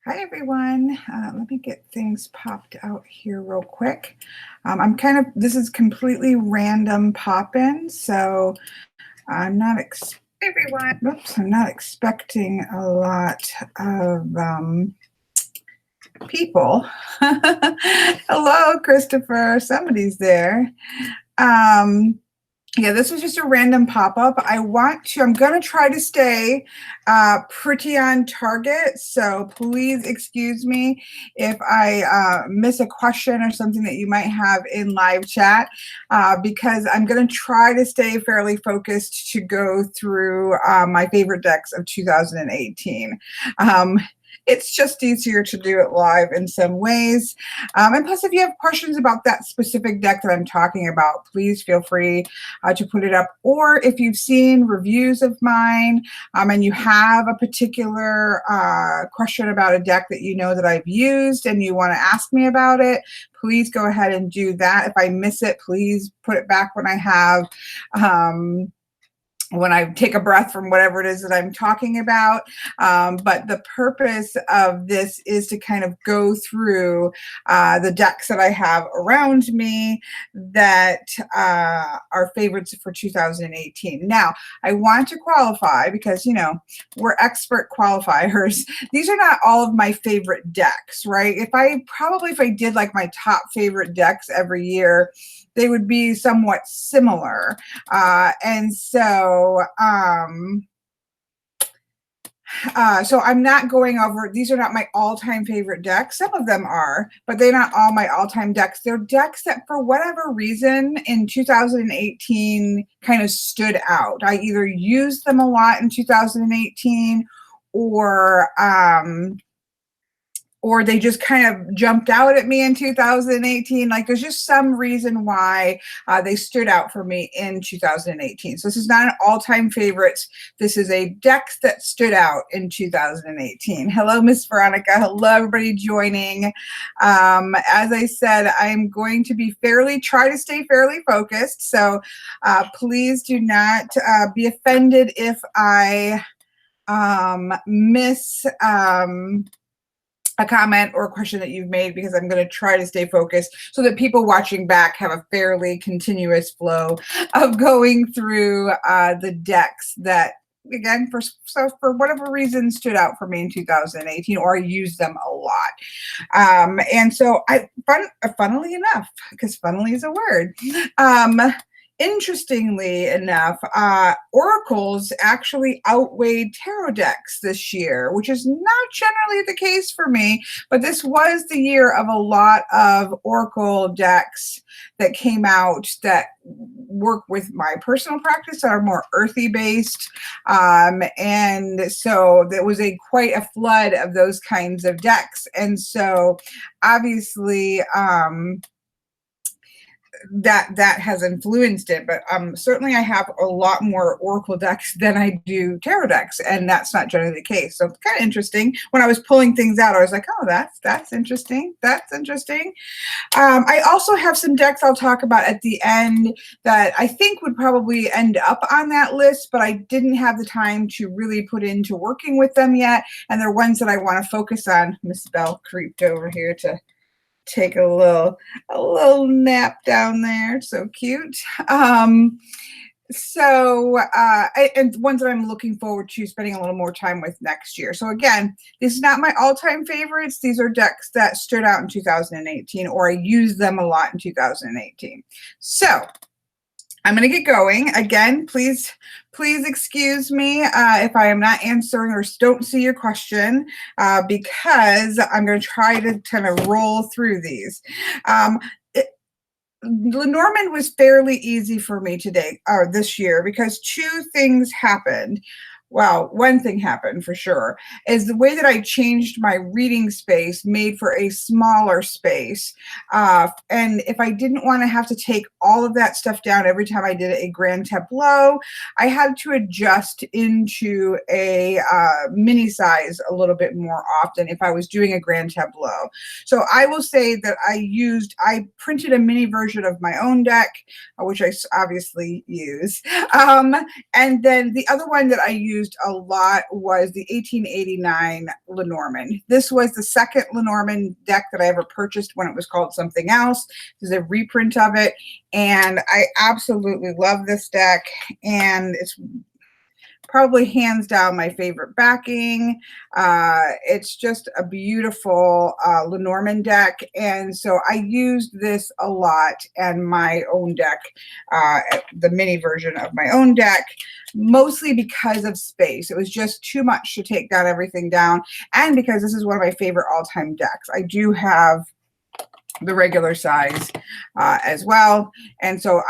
Hi everyone. Let me get things popped out here real quick. This is completely random pop-in, so I'm not I'm not expecting a lot of people. Hello, Christopher. Somebody's there. Yeah, this was just a random pop-up. I'm going to try to stay pretty on target, so please excuse me if I miss a question or something that you might have in live chat, because I'm going to try to stay fairly focused to go through my favorite decks of 2018. It's just easier to do it live in some ways. And plus, if you have questions about that specific deck that I'm talking about, please feel free to put it up. Or if you've seen reviews of mine and you have a particular question about a deck that you know that I've used and you want to ask me about it, please go ahead and do that. If I miss it, please put it back when I have when I take a breath from whatever it is that I'm talking about. But the purpose of this is to kind of go through the decks that I have around me that are favorites for 2018. Now, I want to qualify because, you know, we're expert qualifiers. These are not all of my favorite decks, right? If I did like my top favorite decks every year, they would be somewhat similar. So I'm not going over, these are not my all-time favorite decks. Some of them are, but they're not all my all-time decks. They're decks that for whatever reason in 2018 kind of stood out. I either used them a lot in 2018 or they just kind of jumped out at me in 2018. Like there's just some reason why they stood out for me in 2018. So this is not an all-time favorites. This is a deck that stood out in 2018. Hello, Miss Veronica. Hello, everybody joining. As I said, I'm going to be try to stay fairly focused. So please do not be offended if I miss a comment or a question that you've made, because I'm going to try to stay focused so that people watching back have a fairly continuous flow of going through the decks that, again, for whatever reason stood out for me in 2018, or I used them a lot. And so funnily enough, because funnily is a word, interestingly enough, oracles actually outweighed tarot decks this year, which is not generally the case for me, but this was the year of a lot of oracle decks that came out that work with my personal practice, that are more earthy based. And so there was quite a flood of those kinds of decks. And so obviously, that has influenced it, but certainly I have a lot more oracle decks than I do tarot decks, and that's not generally the case. So kind of interesting. When I was pulling things out, I was like, oh, that's interesting. That's interesting. I also have some decks I'll talk about at the end that I think would probably end up on that list, but I didn't have the time to really put into working with them yet, and they're ones that I want to focus on. Miss Bell creeped over here to take a little nap down there. So cute. And ones that I'm looking forward to spending a little more time with next year. So again, this is not my all-time favorites. These are decks that stood out in 2018, or I used them a lot in 2018. So I'm going to get going. Again, please excuse me if I am not answering or don't see your question, because I'm going to try to kind of roll through these. Lenormand was fairly easy for me this year, because two things happened. Well, one thing happened for sure, is the way that I changed my reading space made for a smaller space. And if I didn't want to have to take all of that stuff down every time I did a grand tableau, I had to adjust into a mini size a little bit more often if I was doing a grand tableau. So I will say that I printed a mini version of my own deck, which I obviously use. And then the other one that I used used a lot was the 1889 Lenormand. This was the second Lenormand deck that I ever purchased when it was called something else. This is a reprint of it, and I absolutely love this deck, and it's probably hands down my favorite backing. It's just a beautiful Lenormand deck, and so I used this a lot in my own deck, the mini version of my own deck, mostly because of space. It was just too much to take down everything down, and because this is one of my favorite all-time decks. I do have the regular size as well, and so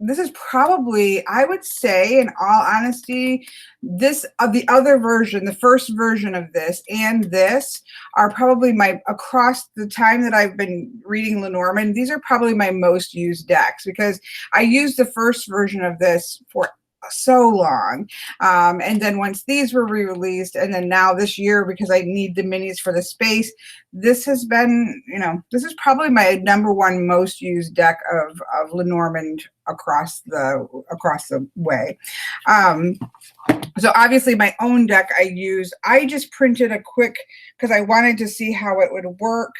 this is probably, I would say, in all honesty, this the other version, the first version of this and this are probably my, across the time that I've been reading Lenormand, these are probably my most used decks, because I used the first version of this for so long, and then once these were re-released, and then now this year, because I need the minis for the space, this has been, you know, this is probably my #1 most used deck of Lenormand across the way. So obviously my own deck I just printed a quick, because I wanted to see how it would work.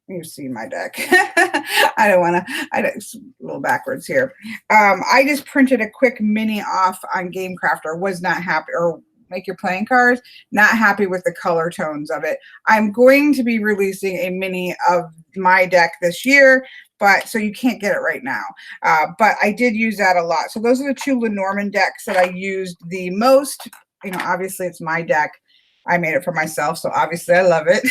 You see my deck. It's a little backwards here. I just printed a quick mini off on Game Crafter. Was not happy, or Make Your Playing Cards, not happy with the color tones of it. I'm going to be releasing a mini of my deck this year, but so you can't get it right now. But I did use that a lot. So those are the two Lenormand decks that I used the most. You know, obviously it's my deck. I made it for myself, so obviously I love it.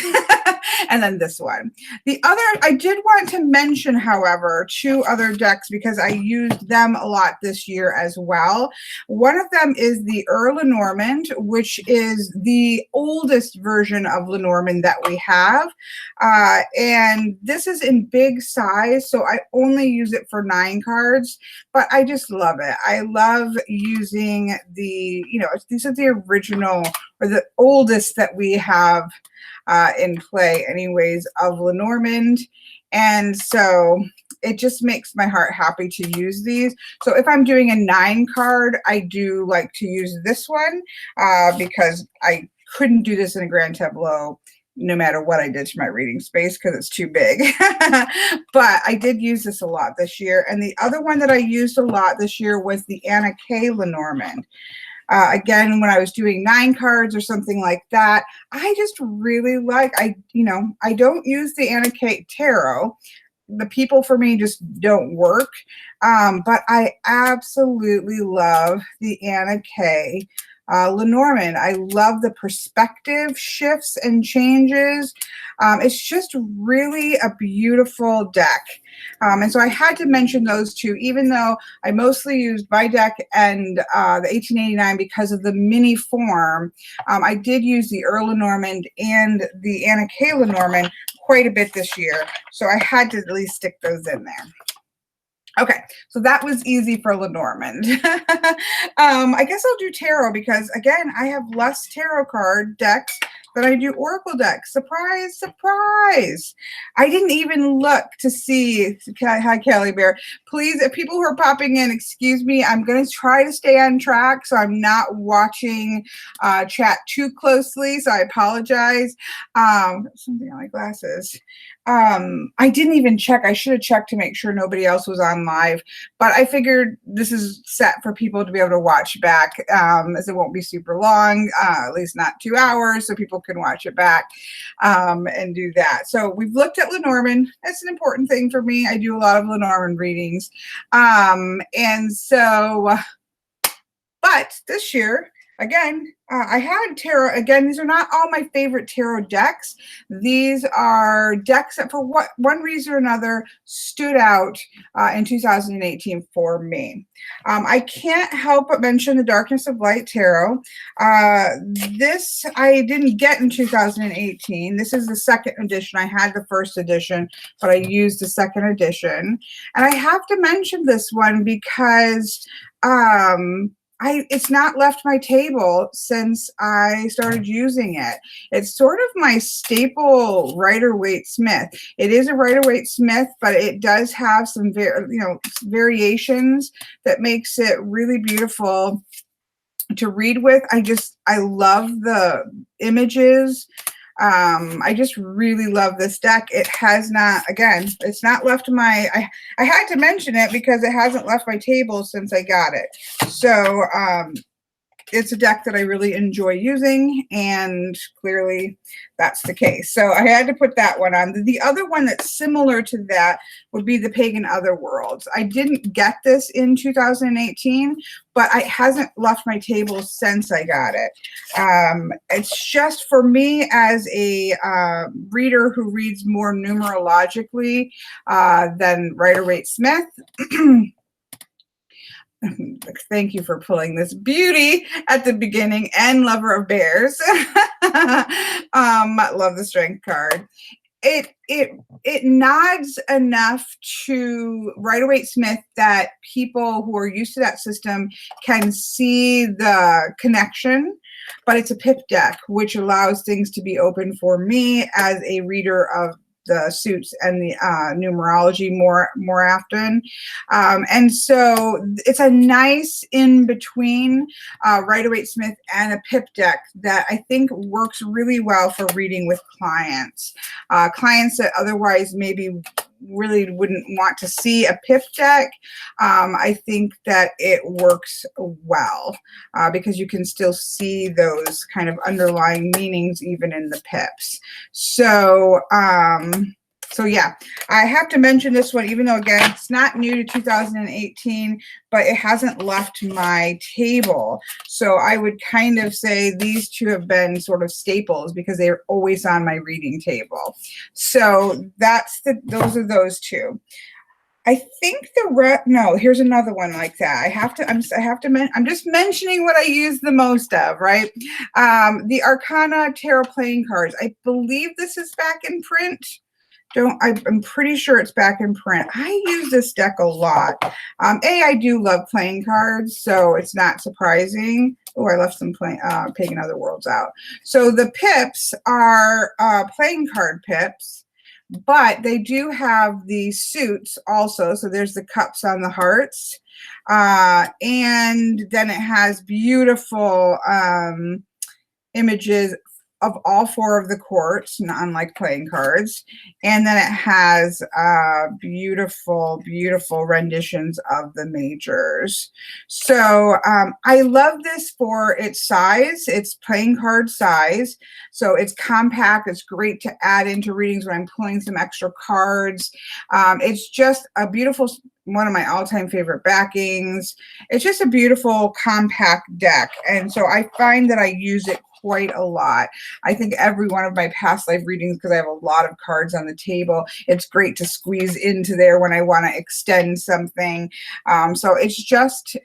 And then this one. The other, I did want to mention, however, 2 other decks, because I used them a lot this year as well. One of them is the Lenormand, which is the oldest version of Lenormand that we have. And this is in big size, so I only use it for 9 cards, but I just love it. I love using the, you know, these are the original, or the oldest that we have in play anyways, of Lenormand. And so it just makes my heart happy to use these. So if I'm doing a 9 card, I do like to use this one, because I couldn't do this in a grand tableau no matter what I did to my reading space, because it's too big. But I did use this a lot this year. And the other one that I used a lot this year was the K Lenormand. Again, when I was doing 9 cards or something like that, I just really like, I don't use the K Tarot. The people for me just don't work. But I absolutely love the K Lenormand. I love the perspective shifts and changes. It's just really a beautiful deck. And so I had to mention those 2, even though I mostly used my deck and the 1889 because of the mini form. I did use the Lenormand and the K Lenormand quite a bit this year. So I had to at least stick those in there. Okay, so that was easy for Lenormand. I guess I'll do tarot, because again, I have less tarot card decks than I do oracle decks. Surprise, surprise. I didn't even look to see. Hi, Kelly Bear. Please, if people who are popping in, excuse me, I'm going to try to stay on track, so I'm not watching chat too closely, so I apologize. Something on my glasses. I didn't even check. I should have checked to make sure nobody else was on live, but I figured this is set for people to be able to watch back, as it won't be super long, at least not 2 hours, so people can watch it back and do that. So we've looked at Lenormand. That's an important thing for me. I do a lot of Lenormand readings. And so, but this year, again, I had tarot. Again, these are not all my favorite tarot decks. These are decks that, for one reason or another, stood out in 2018 for me. I can't help but mention the Darkness of Light Tarot. This I didn't get in 2018. This is the 2nd edition. I had the 1st edition, but I used the 2nd edition. And I have to mention this one because it's not left my table since I started using it. It's sort of my staple Rider-Waite Smith. It is a Rider-Waite Smith, but it does have some variations that makes it really beautiful. to read with. I love the images. I just really love this deck. It has not, again, it's not left my, I had to mention it because it hasn't left my table since I got it. So, it's a deck that I really enjoy using, and clearly that's the case. So I had to put that one on. The other one that's similar to that would be the Pagan Otherworlds. I didn't get this in 2018, but it hasn't left my table since I got it. It's just for me as a reader who reads more numerologically than Rider-Waite-Smith. Thank you for pulling this beauty at the beginning, and Lover of Bears. Love the Strength card. It nods enough to Rider-Waite-Smith that people who are used to that system can see the connection, but it's a pip deck, which allows things to be open for me as a reader of the suits and the numerology more often. And so it's a nice in between Rider-Waite-Smith and a pip deck that I think works really well for reading with clients. Clients that otherwise maybe really wouldn't want to see a pip deck. I think that it works well because you can still see those kind of underlying meanings even in the pips. So, so yeah, I have to mention this one, even though, again, it's not new to 2018, but it hasn't left my table. So I would kind of say these two have been sort of staples because they're always on my reading table. So those are those two. I think no, here's another one like that. I'm just mentioning what I use the most of, right? The Arcana Tarot playing cards. I believe this is back in print. I'm pretty sure it's back in print. I use this deck a lot. I do love playing cards, so it's not surprising. Oh, I left some Pagan Otherworlds out. So the pips are playing card pips, but they do have the suits also. So there's the cups on the hearts. And then it has beautiful images of all four of the courts, not unlike playing cards. And then it has beautiful, beautiful renditions of the majors. So I love this for its size. It's playing card size. So it's compact. It's great to add into readings when I'm pulling some extra cards. It's just a beautiful, one of my all-time favorite backings. It's just a beautiful compact deck. And so I find that I use it quite a lot. I think every one of my past life readings, because I have a lot of cards on the table, it's great to squeeze into there when I want to extend something. So it's just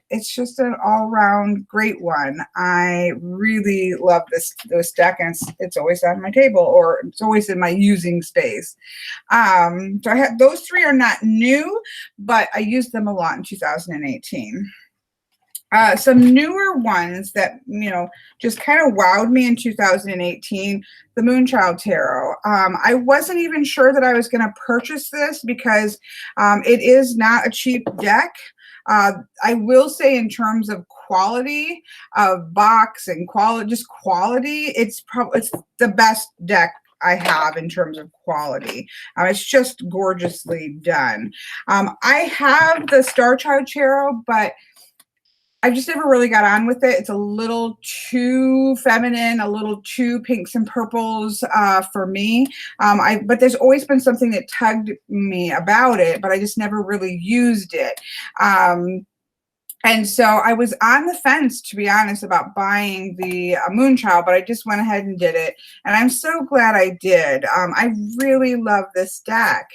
an all-around great one. I really love this deck, and it's always on my table, or it's always in my using space. So I have those three are not new, but I used them a lot in 2018. Some newer ones that, just kind of wowed me in 2018, the Moonchild Tarot. I wasn't even sure that I was going to purchase this because it is not a cheap deck. I will say in terms of quality of box and quality, it's the best deck I have in terms of quality. It's just gorgeously done. I have the Star Child Tarot, but I just never really got on with it. It's a little too feminine, a little too pinks and purples for me. But there's always been something that tugged me about it, but I just never really used it. And so I was on the fence, to be honest, about buying the Moonchild, but I just went ahead and did it. And I'm so glad I did. I really love this deck.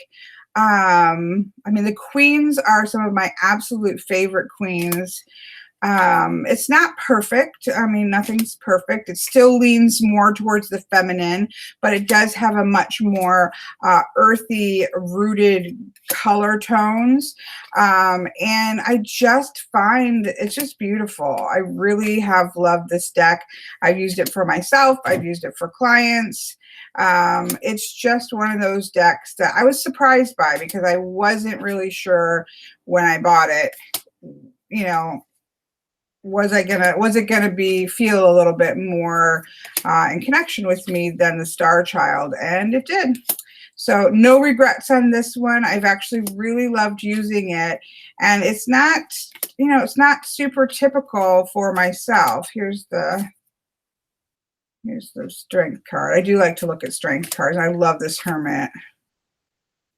I mean, the queens are some of my absolute favorite queens. It's not perfect. I mean, nothing's perfect. It still leans more towards the feminine, but it does have a much more earthy, rooted color tones. And I just find it's just beautiful. I really have loved this deck. I've used it for myself. I've used it for clients. It's just one of those decks that I was surprised by because I wasn't really sure when I bought it, was it gonna feel a little bit more in connection with me than the Star Child? And it did. So no regrets on this one. I've actually really loved using it, and it's not, you know, it's not super typical for myself. Here's the strength card. I do like to look at strength cards. I love this Hermit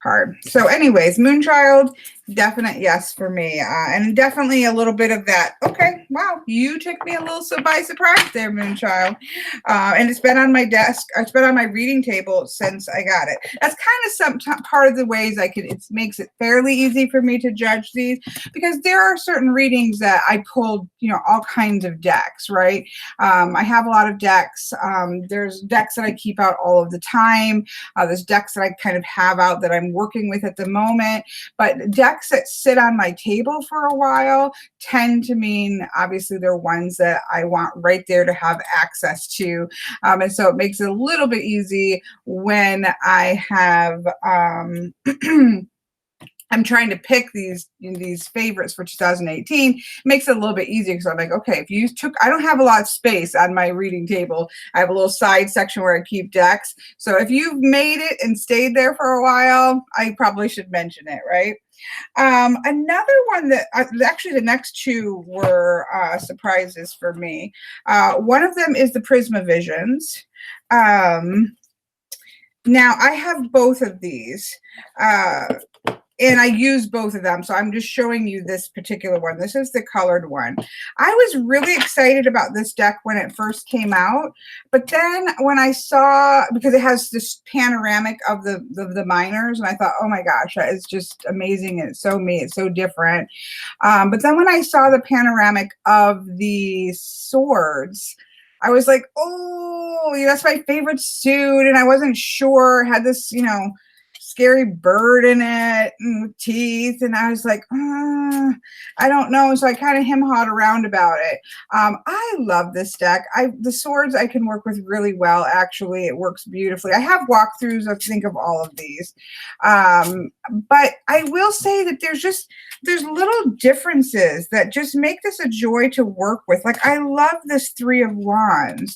card. So anyways, Moonchild, definite yes for me. And definitely a little bit of that. Okay, wow, you took me a little by surprise there, Moonchild. And it's been on my desk. It's been on my reading table since I got it. That's kind of part of the ways it makes it fairly easy for me to judge these, because there are certain readings that I pulled, you know, all kinds of decks, right? I have a lot of decks. There's decks that I keep out all of the time. There's decks that I kind of have out that I'm working with at the moment, but decks that sit on my table for a while tend to mean, obviously, they're ones that I want right there to have access to, and so it makes it a little bit easy when I have I'm trying to pick these favorites for 2018. It makes it a little bit easier, because I'm like, okay, I don't have a lot of space on my reading table. I have a little side section where I keep decks. So if you've made it and stayed there for a while, I probably should mention it, right? Another one that actually the next two were surprises for me. One of them is the Prisma Visions. Now I have both of these. And I use both of them, so I'm just showing you this particular one. This is the colored one. I was really excited about this deck when it first came out, but then when I saw, because it has this panoramic of the minors, and I thought, oh my gosh, that is just amazing, and it's so me, it's so different. But then when I saw the panoramic of the swords, I was like, oh, that's my favorite suit, and I wasn't sure, had this, you know, scary bird in it and with teeth, and I was like, I don't know. So I kind of hem-hawed around about it. I love this deck. The swords I can work with really well. Actually, it works beautifully. I have walkthroughs, I think, of all of these, but I will say that there's little differences that just make this a joy to work with. Like, I love this Three of Wands.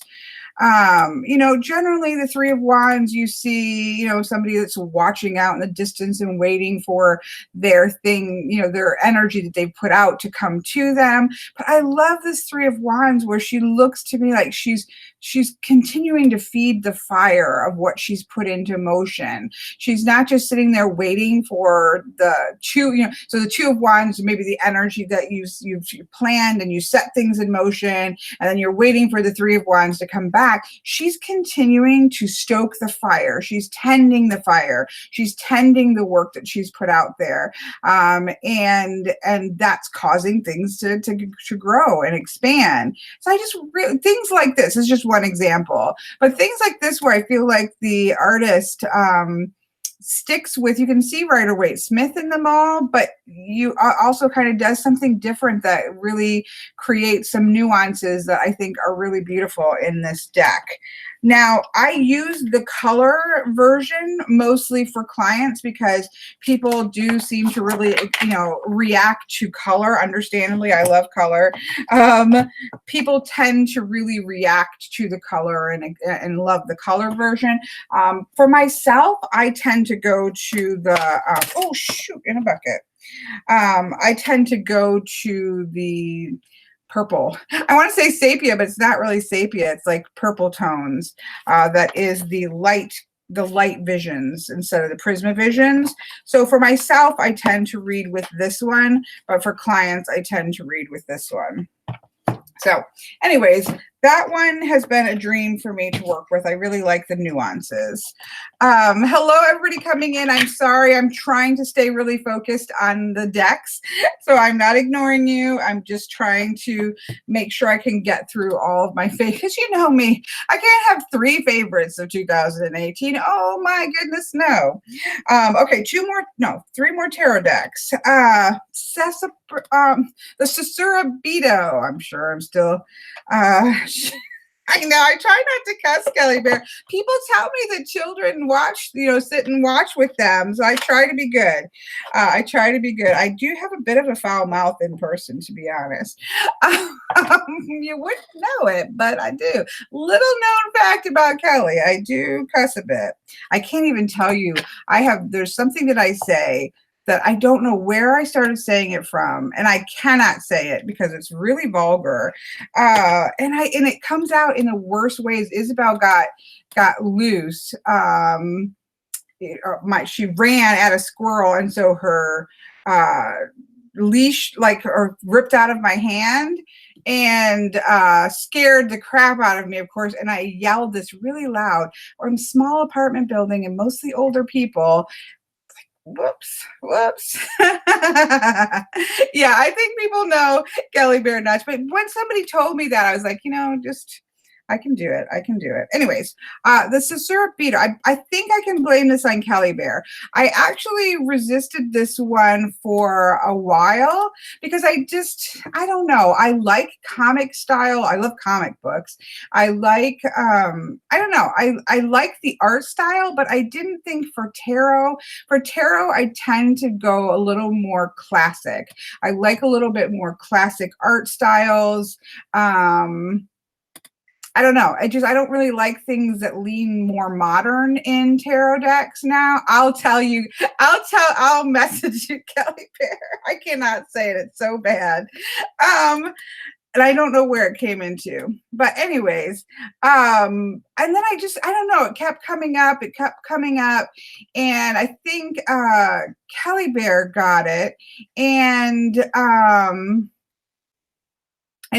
You know, generally the Three of Wands, you see, you know, somebody that's watching out in the distance and waiting for their thing, you know, their energy that they put out to come to them. But I love this Three of Wands where she looks to me like she's continuing to feed the fire of what she's put into motion. She's not just sitting there waiting for the two, you know, so the Two of Wands, maybe the energy that you've planned and you set things in motion, and then you're waiting for the Three of Wands to come back. She's continuing to stoke the fire. She's tending the fire. She's tending the work that she's put out there. And that's causing things to grow and expand. So I just really, things like this is just one example, but things like this where I feel like the artist sticks with, you can see right away Smith in them all, but you also kind of does something different that really creates some nuances that I think are really beautiful in this deck. Now, I use the color version mostly for clients because people do seem to really, you know, react to color. Understandably, I love color. People tend to really react to the color and love the color version. For myself, I tend to go to the, oh shoot, in a bucket. I tend to go to the purple. I want to say sepia, but it's not really sepia. It's like purple tones. That is the light visions instead of the Prisma Visions. So for myself, I tend to read with this one, but for clients, I tend to read with this one. So anyways, that one has been a dream for me to work with. I really like the nuances. Hello, everybody coming in. I'm sorry. I'm trying to stay really focused on the decks, so I'm not ignoring you. I'm just trying to make sure I can get through all of my favorites. Because you know me, I can't have 3 favorites of 2018. Oh my goodness, no. Okay, 3 more tarot decks. The Sasuraibito. I'm sure I'm still I know. I try not to cuss, Kelly Bear. People tell me that children watch, sit and watch with them. So I try to be good. I try to be good. I do have a bit of a foul mouth in person, to be honest. You wouldn't know it, but I do. Little known fact about Kelly, I do cuss a bit. I can't even tell you. There's something that I say that I don't know where I started saying it from, and I cannot say it because it's really vulgar, and it comes out in the worst ways. Isabel got loose. She ran at a squirrel, and so her leash ripped out of my hand and scared the crap out of me, of course. And I yelled this really loud. We're in a small apartment building and mostly older people. Whoops. Yeah, I think people know Kelly Bear Nuts, but when somebody told me that, I was like, I can do it. I can do it. Anyways, the Sasuraibito, I think I can blame this on Kelly Bear. I actually resisted this one for a while because I don't know. I like comic style. I love comic books. I like, I don't know. I like the art style, but I didn't think for tarot. For tarot, I tend to go a little more classic. I like a little bit more classic art styles. I don't know. I don't really like things that lean more modern in tarot decks now. I'll message you, Kelly Bear. I cannot say it. It's so bad. And I don't know where it came into. But anyways, and then I don't know. It kept coming up. And I think Kelly Bear got it. And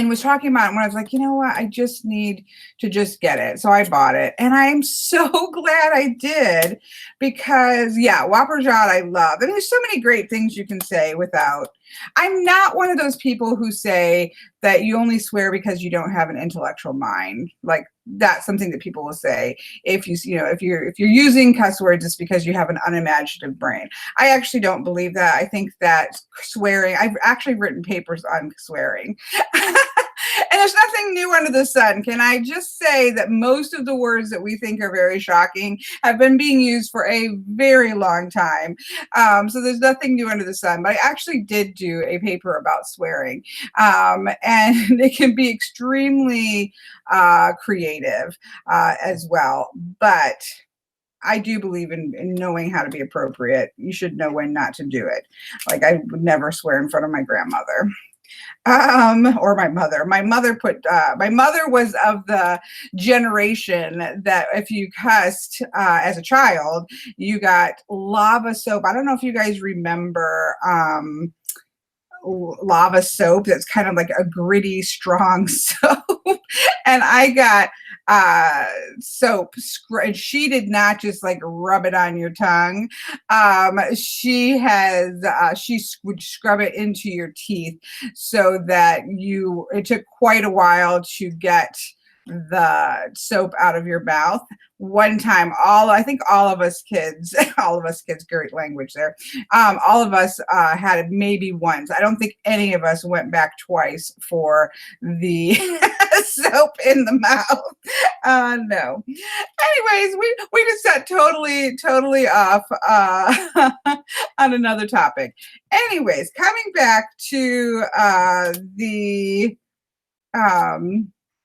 was talking about it when I was like, you know what? I just need to just get it. So I bought it. And I'm so glad I did because, yeah, Wapperjod I love. And there's so many great things you can say without. I'm not one of those people who say that you only swear because you don't have an intellectual mind. Like that's something that people will say. If you're using cuss words, it's because you have an unimaginative brain. I actually don't believe that. I think that swearing, I've actually written papers on swearing. And there's nothing new under the sun. Can I just say that most of the words that we think are very shocking have been being used for a very long time. So there's nothing new under the sun. But I actually did do a paper about swearing. And it can be extremely creative as well. But I do believe in knowing how to be appropriate. You should know when not to do it. Like I would never swear in front of my grandmother. Or my mother. My mother was of the generation that if you cussed as a child, you got lava soap. I don't know if you guys remember lava soap that's kind of like a gritty, strong soap. And I got soap, and she did not just like rub it on your tongue. She would scrub it into your teeth so that it took quite a while to get the soap out of your mouth. One time, I think all of us kids, great language there. All of us had it maybe once. I don't think any of us went back twice for the soap in the mouth. No. Anyways, we just got totally off on another topic. Anyways, coming back to the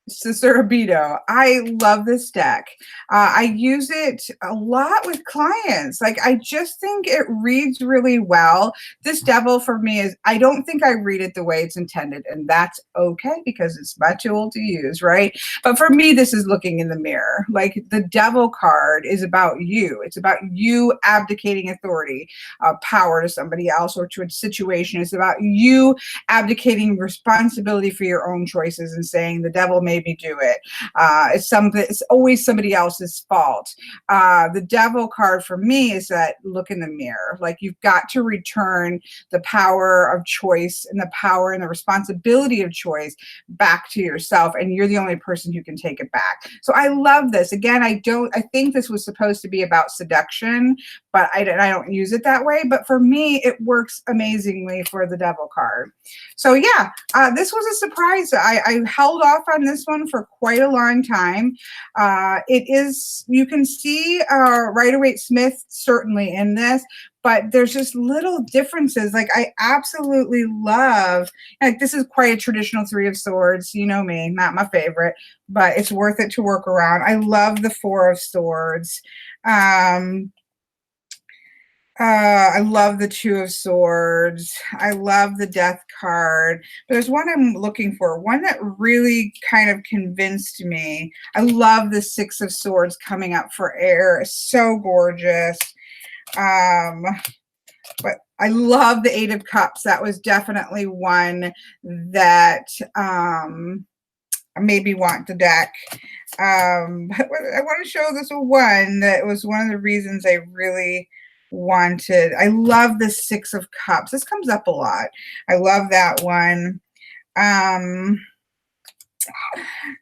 Sasuraibito. I love this deck. I use it a lot with clients. Like, I just think it reads really well. This devil for me is, I don't think I read it the way it's intended, and that's okay because it's my tool to use, right? But for me, this is looking in the mirror. Like, the devil card is about you. It's about you abdicating authority, power to somebody else or to a situation. It's about you abdicating responsibility for your own choices and saying the devil made me do it. It's always somebody else's fault. The devil card for me is that look in the mirror. Like, you've got to return the power of choice and the power and the responsibility of choice back to yourself, and you're the only person who can take it back. So I love this. Again, I think this was supposed to be about seduction, but I don't use it that way. But for me, it works amazingly for the devil card. So yeah, this was a surprise. I held off on this this one for quite a long time. It is, you can see Rider-Waite-Smith certainly in this, but there's just little differences. Like I absolutely love, like this is quite a traditional Three of Swords. You know me, not my favorite, but it's worth it to work around. I love the Four of Swords. I love the Two of Swords. I love the Death card. But there's one I'm looking for, one that really kind of convinced me. I love the Six of Swords coming up for air. It's so gorgeous. But I love the Eight of Cups. That was definitely one that made me want the deck. But I want to show this one that was one of the reasons I really wanted. I love the Six of Cups. This comes up a lot. I love that one.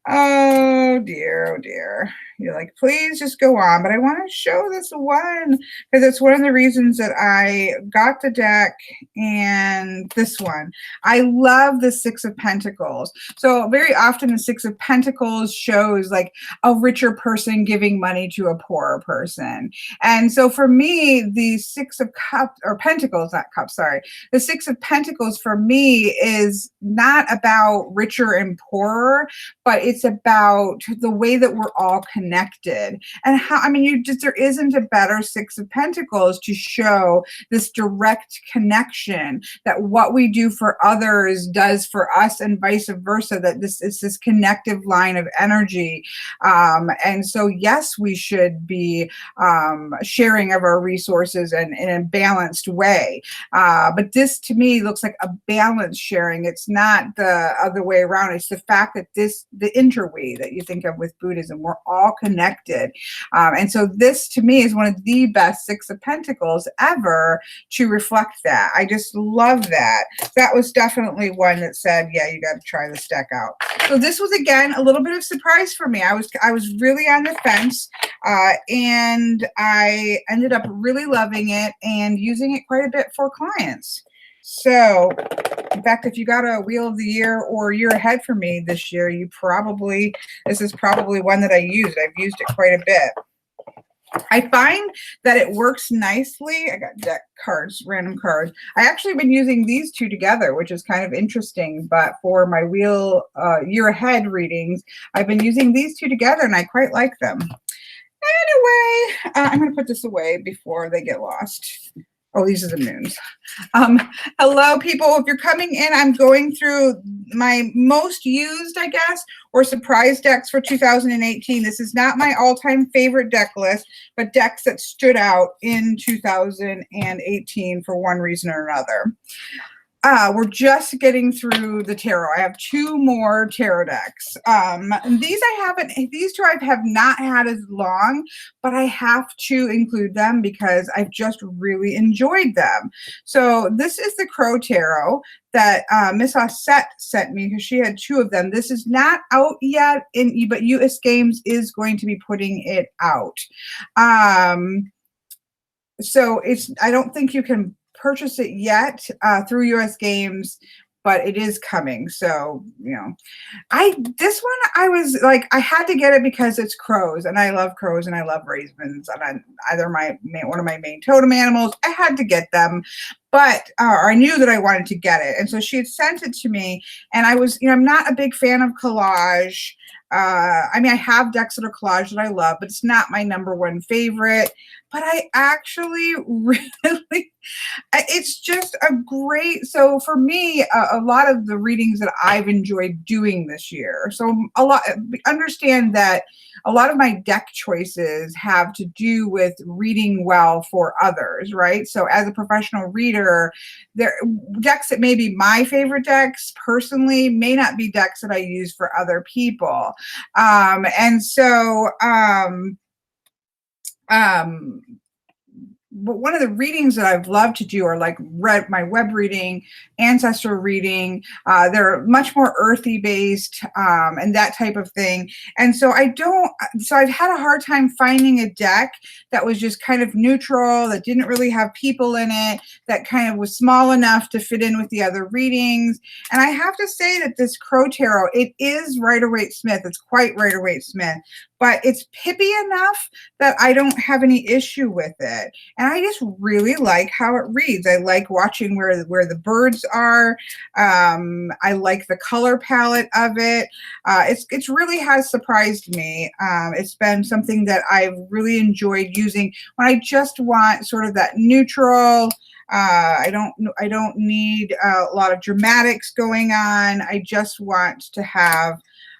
Oh dear, oh dear. You're like, please just go on. But I want to show this one because it's one of the reasons that I got the deck, and this one. I love the Six of Pentacles. So very often the Six of Pentacles shows like a richer person giving money to a poorer person. And so for me, the Six of Cups, or Pentacles, not Cups, sorry. The Six of Pentacles for me is not about richer and poorer, but it's about the way that we're all connected. And how, I mean, there isn't a better Six of Pentacles to show this direct connection that what we do for others does for us and vice versa, that this is this connective line of energy. And so, yes, we should be sharing of our resources and in a balanced way. But this to me looks like a balanced sharing. It's not the other way around. It's the fact that the interweave that you think of with Buddhism, we're all connected. And so this to me is one of the best Six of Pentacles ever to reflect that. I just love that. That was definitely one that said, yeah, you got to try this deck out. So this was, again, a little bit of surprise for me. I was really on the fence, and I ended up really loving it and using it quite a bit for clients. So, in fact, if you got a Wheel of the Year or Year Ahead for me this year, this is probably one that I used. I've used it quite a bit. I find that it works nicely. I got deck cards, random cards. I actually been using these two together, which is kind of interesting. But for my Year Ahead readings, I've been using these two together, and I quite like them. Anyway, I'm going to put this away before they get lost. Oh, these are the moons. Hello, people. If you're coming in, I'm going through my most used, I guess, or surprise decks for 2018. This is not my all-time favorite deck list, but decks that stood out in 2018 for one reason or another. We're just getting through the tarot. I have two more tarot decks. And these two I have not had as long, but I have to include them because I've just really enjoyed them. So this is the Crow Tarot that Miss Ossette sent me because she had two of them. This is not out yet, but US Games is going to be putting it out. So I don't think you can purchase it yet through US Games, but it is coming. So, you know, this one I was like, I had to get it because it's crows, and I love crows and I love ravens, and one of my main totem animals. I had to get them, but I knew that I wanted to get it, and so she had sent it to me, and I was, I'm not a big fan of collage. I mean, I have decks that are collage that I love, but it's not my number one favorite. But I actually really, it's just a great, so for me, a lot of the readings that I've enjoyed doing this year. So understand that a lot of my deck choices have to do with reading well for others, right? So as a professional reader, decks that may be my favorite decks personally may not be decks that I use for other people. And so, but one of the readings that I've loved to do are like my web reading, ancestral reading. They're much more earthy based and that type of thing. And so I've had a hard time finding a deck that was just kind of neutral, that didn't really have people in it, that kind of was small enough to fit in with the other readings. And I have to say that this Crow Tarot, it is Rider-Waite-Smith. It's quite Rider-Waite-Smith, but it's pippy enough that I don't have any issue with it. And I just really like how it reads. I like watching where the birds are. I like the color palette of it. It's really has surprised me. It's been something that I've really enjoyed using when I just want sort of that neutral. I don't need a lot of dramatics going on. I just want to have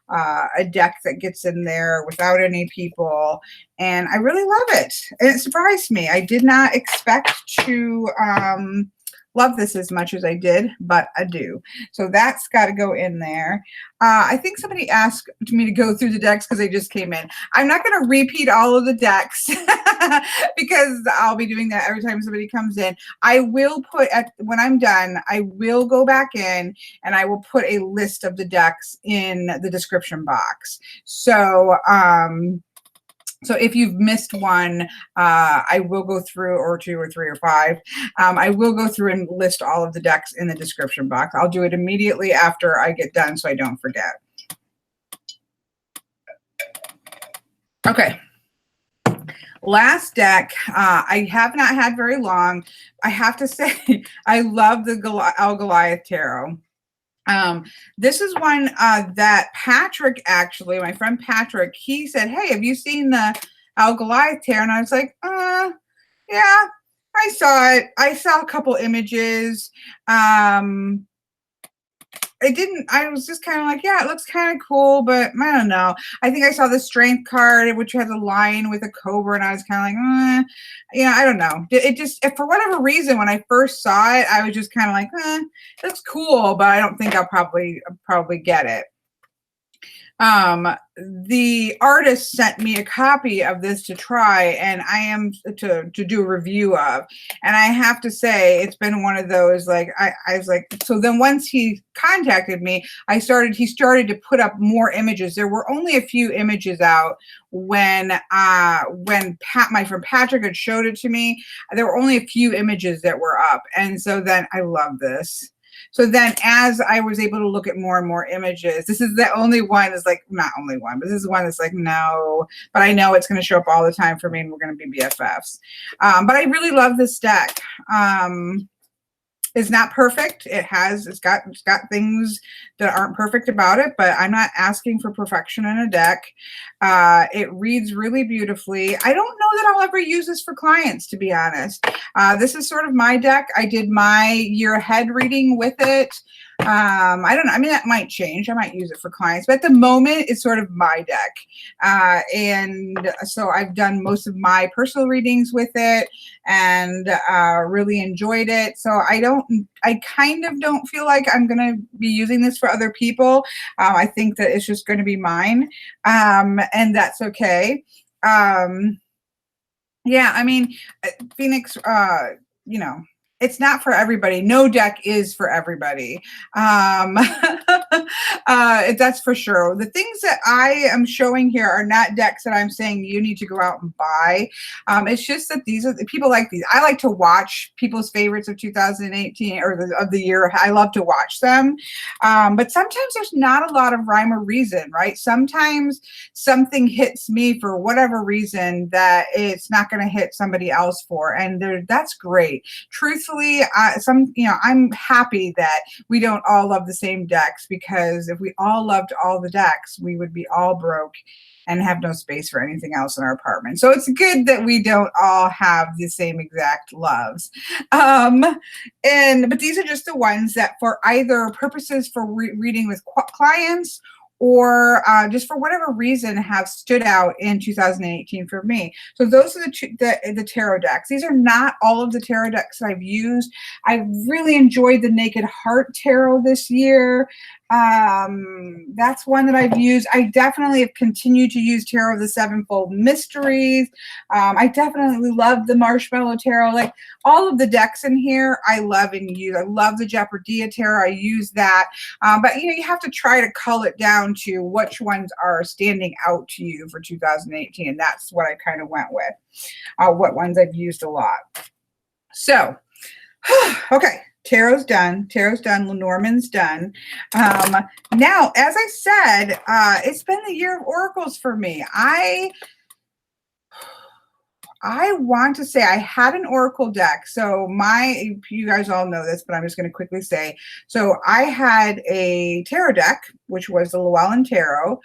a deck that gets in there without any people, and I really love it. And it surprised me. I did not expect to love this as much as I did, but I do. So that's got to go in there. I think somebody asked me to go through the decks because they just came in. I'm not going to repeat all of the decks because I'll be doing that every time somebody comes in. I will when I'm done, I will go back in and I will put a list of the decks in the description box. So, so if you've missed one, I will go through, or 2 or 3 or 5. I will go through and list all of the decks in the description box. I'll do it immediately after I get done so I don't forget. Okay. Last deck, I have not had very long. I have to say, I love the Goliath Tarot. This is one that Patrick, actually, my friend Patrick, he said, hey, have you seen the Goliath Tarot? And I was like, yeah, I saw it. I saw a couple images. I was just kind of like, yeah, it looks kind of cool, but I don't know. I think I saw the strength card, which has a lion with a cobra, and I was kind of like, I don't know. It just, for whatever reason, when I first saw it, I was just kind of like, it looks cool, but I don't think I'll probably get it. The artist sent me a copy of this to try, and I am to do a review of. And I have to say, it's been one of those, like, I was like, so then once he contacted me, he started to put up more images. There were only a few images out when my friend Patrick had showed it to me. There were only a few images that were up. And so then I love this. So then as I was able to look at more and more images, this is the only one that's like, not only one, but this is one that's like, no, but I know it's going to show up all the time for me and we're going to be BFFs. But I really love this deck. It's not perfect. It's got things that aren't perfect about it, but I'm not asking for perfection in a deck. It reads really beautifully. I don't know that I'll ever use this for clients, to be honest. This is sort of my deck. I did my year ahead reading with it. I don't know. I mean, that might change. I might use it for clients, but at the moment, it's sort of my deck. And so I've done most of my personal readings with it and really enjoyed it. So I kind of don't feel like I'm going to be using this for other people. I think that it's just going to be mine. And that's okay. Yeah, I mean, Phoenix, it's not for everybody. No deck is for everybody. That's for sure. The things that I am showing here are not decks that I'm saying you need to go out and buy. It's just that these are people like these. I like to watch people's favorites of 2018 or of the year. I love to watch them. But sometimes there's not a lot of rhyme or reason, right? Sometimes something hits me for whatever reason that it's not going to hit somebody else for. And that's great. Truthfully, I'm happy that we don't all love the same decks, because if we all loved all the decks, we would be all broke and have no space for anything else in our apartment. So it's good that we don't all have the same exact loves. But these are just the ones that, for either purposes for reading with clients or just for whatever reason, have stood out in 2018 for me. So those are the tarot decks. These are not all of the tarot decks that I've used. I really enjoyed the Naked Heart Tarot this year. That's one that I've used. I definitely have continued to use Tarot of the Sevenfold Mysteries. I definitely love the Marshmallow Tarot. Like all of the decks in here, I love and use. I love the Jeopardia Tarot. I use that. But you know, you have to try to cull it down to which ones are standing out to you for 2018. And that's what I kind of went with, what ones I've used a lot. So, okay. Tarot's done. Tarot's done. Lenormand's done. Now, as I said, it's been the year of oracles for me. I want to say I had an oracle deck. So you guys all know this, but I'm just going to quickly say. So I had a tarot deck, which was the Llewellyn Tarot.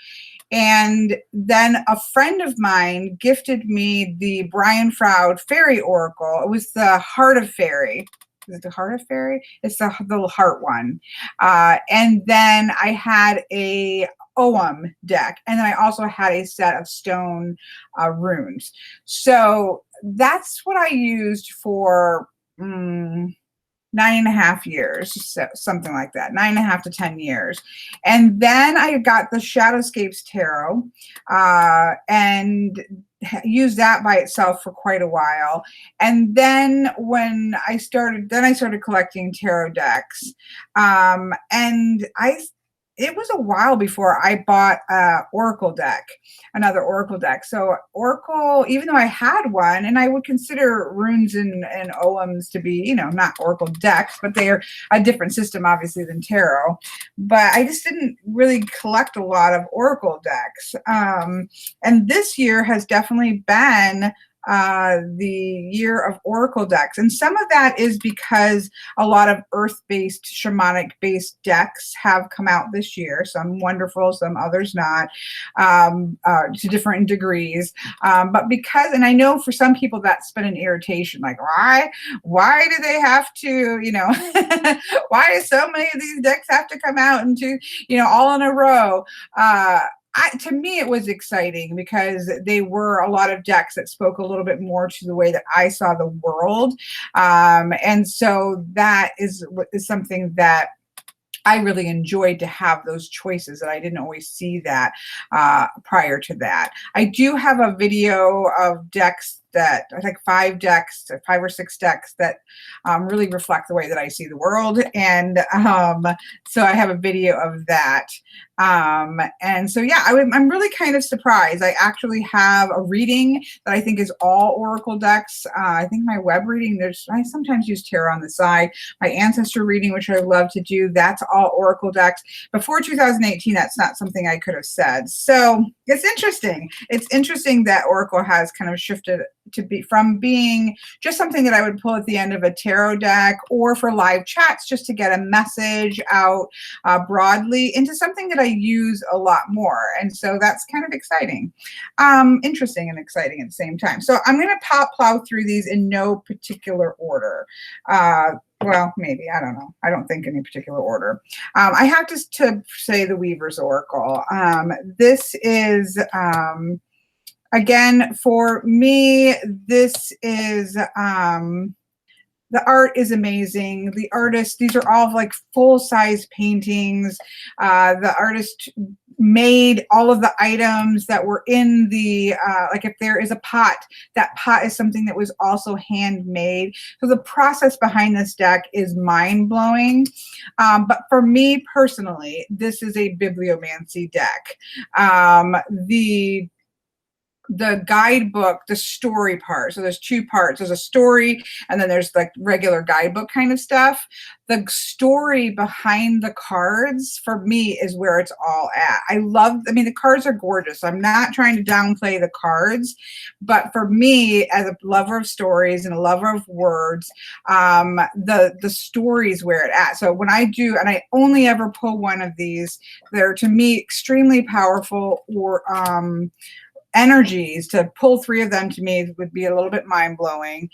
And then a friend of mine gifted me the Brian Froud Fairy Oracle. It was the Heart of Fairy. Is it the Heart of Fairy? It's the heart one. And then I had a Ogham deck. And then I also had a set of stone runes. So that's what I used for 9.5 years, so something like that, 9.5 to 10 years. And then I got the Shadowscapes Tarot and used that by itself for quite a while. And then when I started collecting tarot decks. It was a while before I bought another Oracle deck. So Oracle, even though I had one, and I would consider runes and Oghams to be, you know, not Oracle decks, but they're a different system, obviously, than tarot. But I just didn't really collect a lot of Oracle decks. And this year has definitely been the year of oracle decks, and some of that is because a lot of earth-based, shamanic-based decks have come out this year. Some wonderful, some others not, to different degrees. But because, and I know for some people that's been an irritation, like why do they have to, you know, why do so many of these decks have to come out into, you know, all in a row? To me, it was exciting because they were a lot of decks that spoke a little bit more to the way that I saw the world. And so that is something that I really enjoyed, to have those choices, that I didn't always see that prior to that. I do have a video of decks that, I think 5 or 6 decks that really reflect the way that I see the world. And so I have a video of that. And so, yeah, I'm really kind of surprised. I actually have a reading that I think is all oracle decks. I think my web reading, I sometimes use tarot on the side. My ancestor reading, which I love to do, that's all oracle decks. Before 2018, that's not something I could have said. So it's interesting. It's interesting that oracle has kind of shifted to be from being just something that I would pull at the end of a tarot deck or for live chats just to get a message out broadly, into something that I use a lot more. And so that's kind of exciting, interesting and exciting at the same time. So I'm going to plow through these in no particular order. Well, maybe, I don't know. I don't think any particular order. I have to say the Weaver's Oracle. This is, again, for me, this is, the art is amazing. The artist, these are all like full-size paintings. The artist made all of the items that were in the, like if there is a pot, that pot is something that was also handmade. So the process behind this deck is mind-blowing. But for me personally, this is a bibliomancy deck. The guidebook, the story part. So there's 2 parts. There's a story, and then there's like regular guidebook kind of stuff. The story behind the cards, for me, is where it's all at. I mean, the cards are gorgeous. I'm not trying to downplay the cards, but for me, as a lover of stories and a lover of words, the story's where it's at. So when I do, and I only ever pull one of these, they're, to me, extremely powerful, or energies. To pull 3 of them, to me, would be a little bit mind-blowing.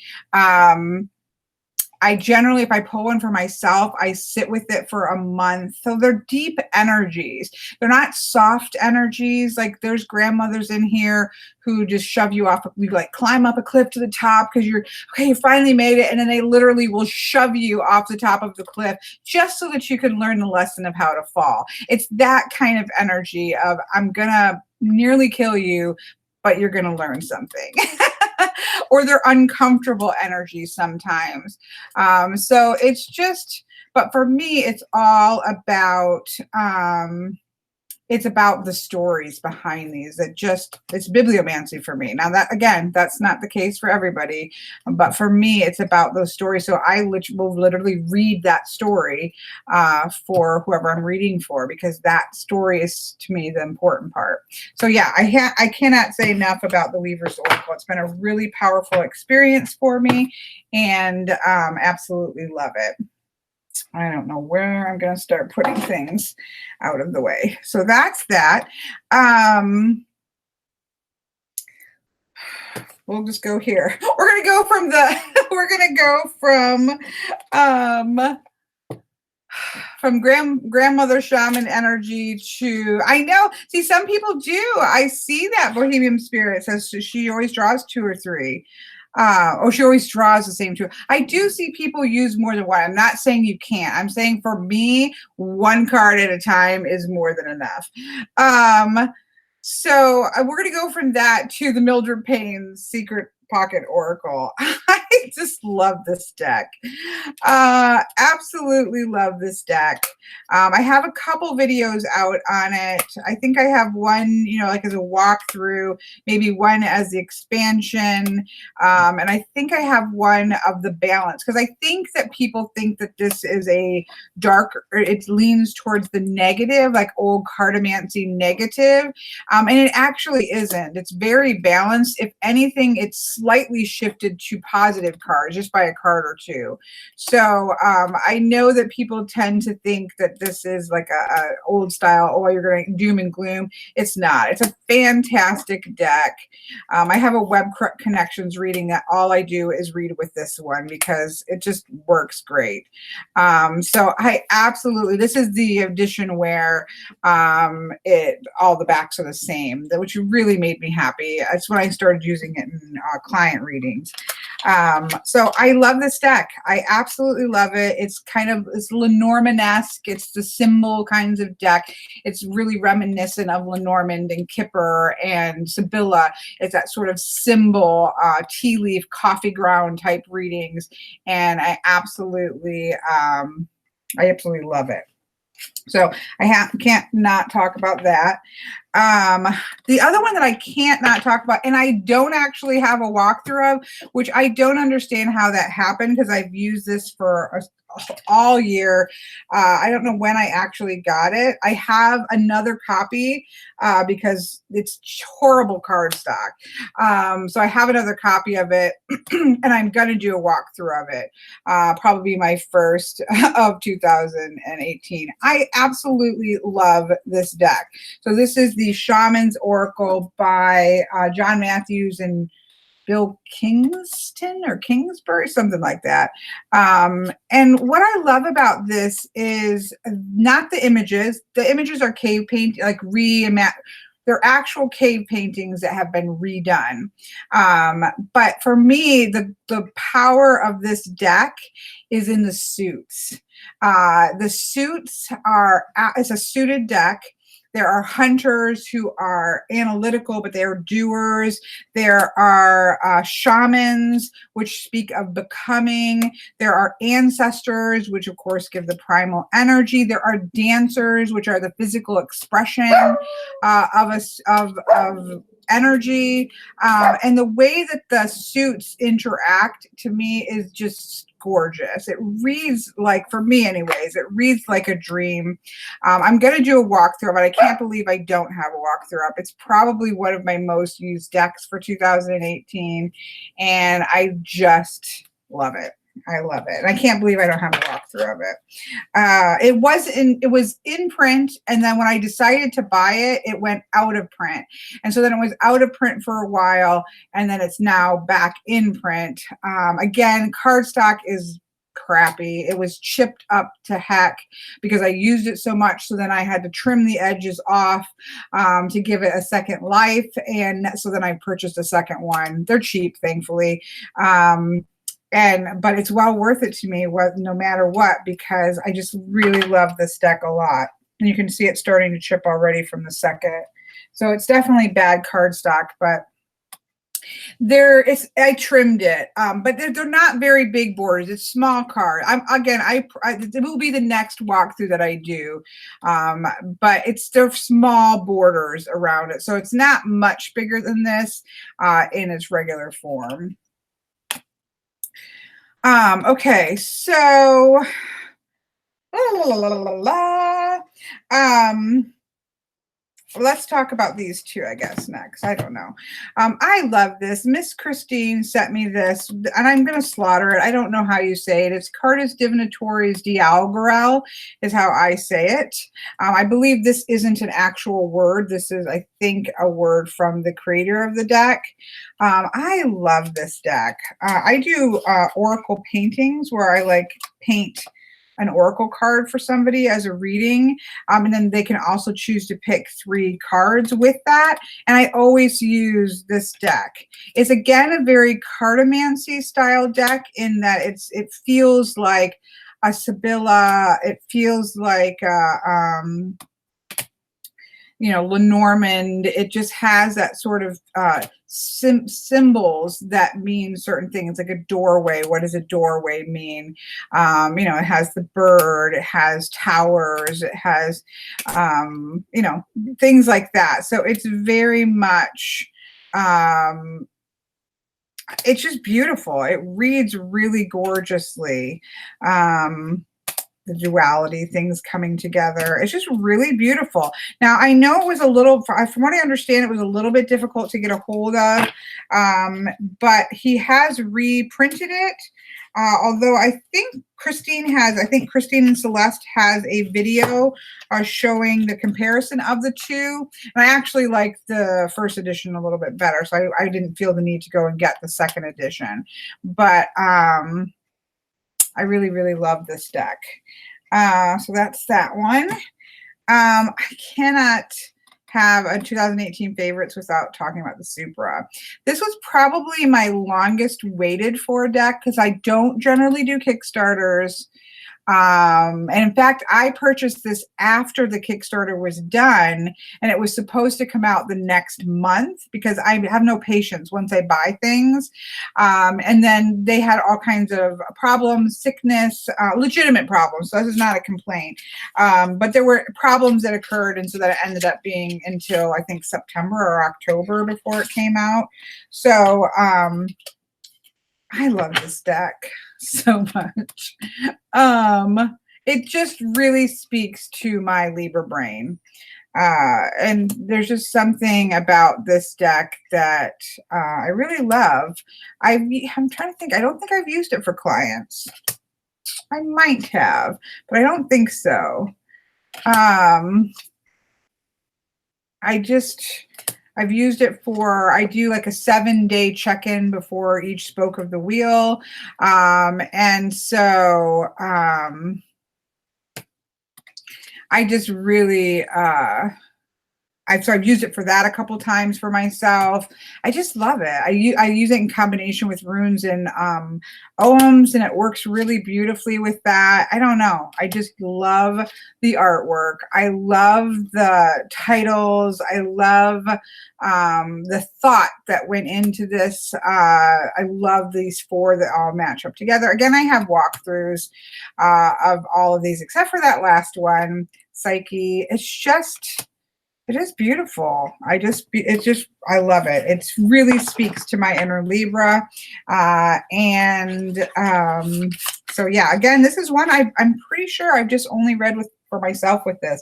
I generally, if I pull one for myself, I sit with it for a month. So they're deep energies. They're not soft energies. Like there's grandmothers in here who just shove you off. We like climb up a cliff to the top because you're okay, you finally made it. And then they literally will shove you off the top of the cliff just so that you can learn the lesson of how to fall. It's that kind of energy of I'm going to nearly kill you, but you're going to learn something. Or they're uncomfortable energies sometimes. So it's just, but for me, it's all about, it's about the stories behind these. It's bibliomancy for me. Now that, again, that's not the case for everybody, but for me, it's about those stories. So I will literally read that story for whoever I'm reading for, because that story is, to me, the important part. So yeah, I cannot say enough about the Weaver's Oracle. It's been a really powerful experience for me, and absolutely love it. I don't know where I'm going to start putting things out of the way. So that's that. We'll just go here. We're going to go from grandmother shaman energy to, I know, see, some people do. I see that Bohemian Spirit says she always draws 2 or 3. She always draws the same 2. I do see people use more than one. I'm not saying you can't. I'm saying for me, 1 card at a time is more than enough. So we're going to go from that to the Mildred Payne Secret Pocket Oracle. I just love this deck. Absolutely love this deck. I have a couple videos out on it. I think I have one, like as a walkthrough, maybe one as the expansion. And I think I have one of the balance, because I think that people think that this is a dark, or it leans towards the negative, like old cartomancy negative. And it actually isn't. It's very balanced. If anything, it's slightly shifted to positive cards, just by a card or 2. So I know that people tend to think that this is like a old style, oh, you're going to doom and gloom. It's not. It's a fantastic deck. I have a web connections reading that all I do is read with this one because it just works great. So I absolutely, this is the edition where all the backs are the same, which really made me happy. That's when I started using it in client readings. So I love this deck. I absolutely love it. It's Lenormand-esque. It's the symbol kinds of deck. It's really reminiscent of Lenormand and Kipper and Sibylla. It's that sort of symbol, tea leaf, coffee ground type readings. And I absolutely love it. So I can't not talk about that. The other one that I can't not talk about, and I don't actually have a walkthrough of, which I don't understand how that happened, because I've used this for all year. I don't know when I actually got it. I have another copy because it's horrible cardstock. So I have another copy of it, and I'm going to do a walkthrough of it. Probably my first of 2018. I absolutely love this deck. So this is the Shaman's Oracle by John Matthews and Bill Kingston or Kingsbury, something like that. And what I love about this is not the images. The images are cave paint, like they're actual cave paintings that have been redone. But for me, the power of this deck is in the suits. The suits it's a suited deck. There are hunters who are analytical, but they are doers. There are shamans, which speak of becoming. There are ancestors, which of course give the primal energy. There are dancers, which are the physical expression of energy. And the way that the suits interact, to me, is just gorgeous. It reads like, for me anyways, it reads like a dream. I'm going to do a walkthrough, but I can't believe I don't have a walkthrough up. It's probably one of my most used decks for 2018, and I just love it. I love it. And I can't believe I don't have a walkthrough of it. It was in print, and then when I decided to buy it, it went out of print. And so then it was out of print for a while, and then it's now back in print. Again, cardstock is crappy. It was chipped up to heck because I used it so much. So then I had to trim the edges off to give it a second life. And so then I purchased a second one. They're cheap, thankfully. But it's well worth it to me, no matter what, because I just really love this deck a lot. And you can see it starting to chip already from the second. So it's definitely bad cardstock, but I trimmed it, but they're not very big borders. It's small card. It will be the next walkthrough that I do, but they're small borders around it, so it's not much bigger than this in its regular form. Okay, so let's talk about these two, I guess, next. I don't know. I love this. Miss Christine sent me this, and I'm going to slaughter it. I don't know how you say it. It's Crds Divinatoires Dialgorel is how I say it. I believe this isn't an actual word. This is, I think, a word from the creator of the deck. I love this deck. I do oracle paintings where I paint an oracle card for somebody as a reading, and then they can also choose to pick 3 cards with that, and I always use this deck. It's again a very cartomancy style deck in that it feels like a Sibylla, it feels like Lenormand. It just has that sort of symbols that mean certain things, like a doorway. What does a doorway mean? It has the bird, it has towers, it has, things like that. So it's very much, it's just beautiful. It reads really gorgeously. The duality, things coming together. It's just really beautiful. Now, I know it was a little, from what I understand, it was a little bit difficult to get a hold of, but he has reprinted it. Although I think Christine and Celeste has a video showing the comparison of the two. And I actually like the first edition a little bit better, so I didn't feel the need to go and get the second edition. But I really, really love this deck. So that's that one. I cannot have a 2018 favorites without talking about the Supra. This was probably my longest waited for deck because I don't generally do Kickstarters. And in fact, I purchased this after the Kickstarter was done, and it was supposed to come out the next month because I have no patience once I buy things. And then they had all kinds of problems, sickness, legitimate problems. So this is not a complaint. But there were problems that occurred, and so that it ended up being until I think September or October before it came out. So I love this deck so much. It just really speaks to my Libra brain. And there's just something about this deck that I really love. I'm trying to think. I don't think I've used it for clients. I might have, but I don't think so. I've used it for, I do like a 7-day check-in before each spoke of the wheel. And so I just really, I've used it for that a couple times for myself. I just love it. I use it in combination with runes and OMs, and it works really beautifully with that. I don't know. I just love the artwork. I love the titles. I love the thought that went into this. I love these 4 that all match up together. Again, I have walkthroughs of all of these except for that last one, Psyche. It is beautiful. I love it. It really speaks to my inner Libra. So yeah, again, this is one I'm pretty sure I've just only read for myself with this.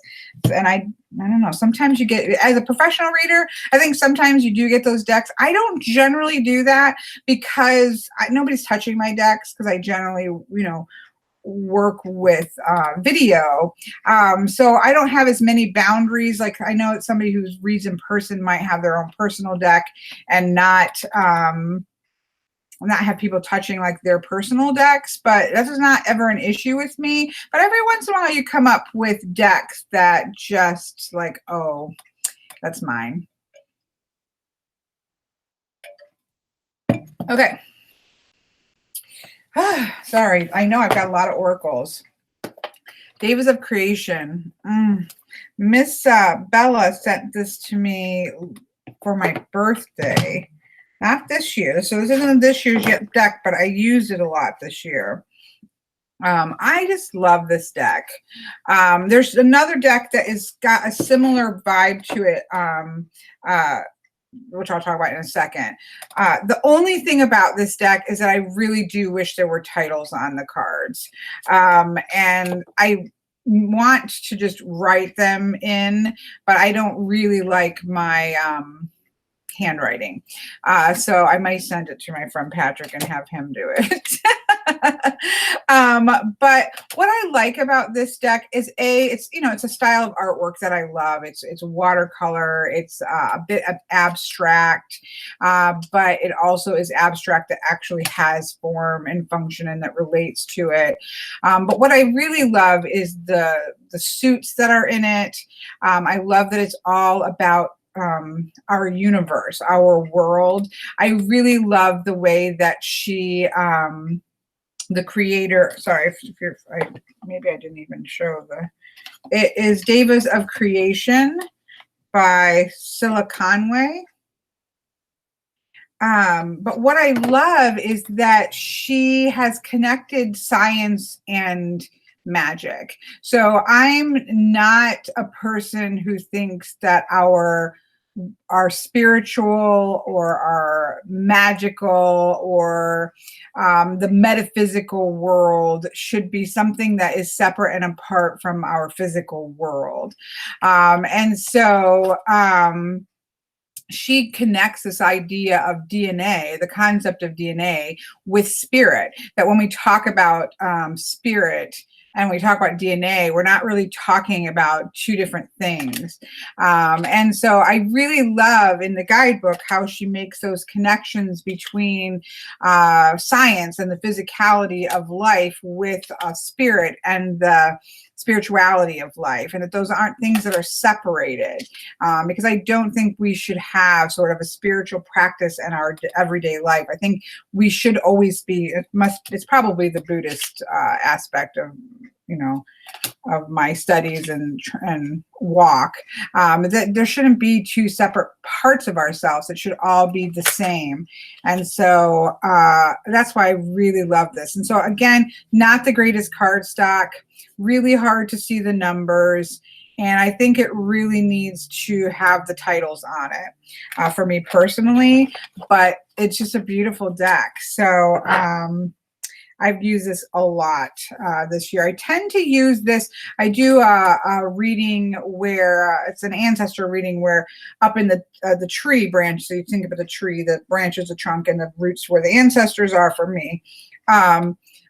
And I don't know, sometimes you get, as a professional reader, I think sometimes you do get those decks. I don't generally do that because nobody's touching my decks because I generally, work with video, so I don't have as many boundaries. Like I know that somebody who reads in person might have their own personal deck and not not have people touching like their personal decks, but that is not ever an issue with me. But every once in a while you come up with decks that just like, oh, that's mine. Okay. Sorry, I know I've got a lot of oracles. Devas of Creation. Miss Bella sent this to me for my birthday. Not this year. So this isn't this year's deck, but I used it a lot this year. I just love this deck. There's another deck that has got a similar vibe to it, which I'll talk about in a second. The only thing about this deck is that I really do wish there were titles on the cards. And I want to just write them in, but I don't really like my handwriting. So I might send it to my friend Patrick and have him do it. But what I like about this deck is it's a style of artwork that I love. It's watercolor. It's a bit of abstract, but it also is abstract that actually has form and function and that relates to it. But what I really love is the suits that are in it. I love that it's all about our universe, our world. I really love the way that she, the creator, sorry, maybe I didn't even show it is Devas of Creation by Scylla Conway. But what I love is that she has connected science and magic. So I'm not a person who thinks that our spiritual or our magical or the metaphysical world should be something that is separate and apart from our physical world. And so she connects this idea of DNA, the concept of DNA, with spirit. That when we talk about spirit and we talk about DNA, we're not really talking about two different things. And so I really love in the guidebook how she makes those connections between science and the physicality of life with spirit and the spirituality of life, and that those aren't things that are separated, because I don't think we should have sort of a spiritual practice in our everyday life. I think we should always be, it's probably the Buddhist aspect of, of my studies and walk, that there shouldn't be two separate parts of ourselves. It should all be the same. And so that's why I really love this. And so again, not the greatest card stock, really hard to see the numbers. And I think it really needs to have the titles on it for me personally, but it's just a beautiful deck. So I've used this a lot this year. I tend to use this. I do a reading where it's an ancestor reading where up in the tree branch, so you think about the tree, the branch is the trunk and the roots where the ancestors are for me,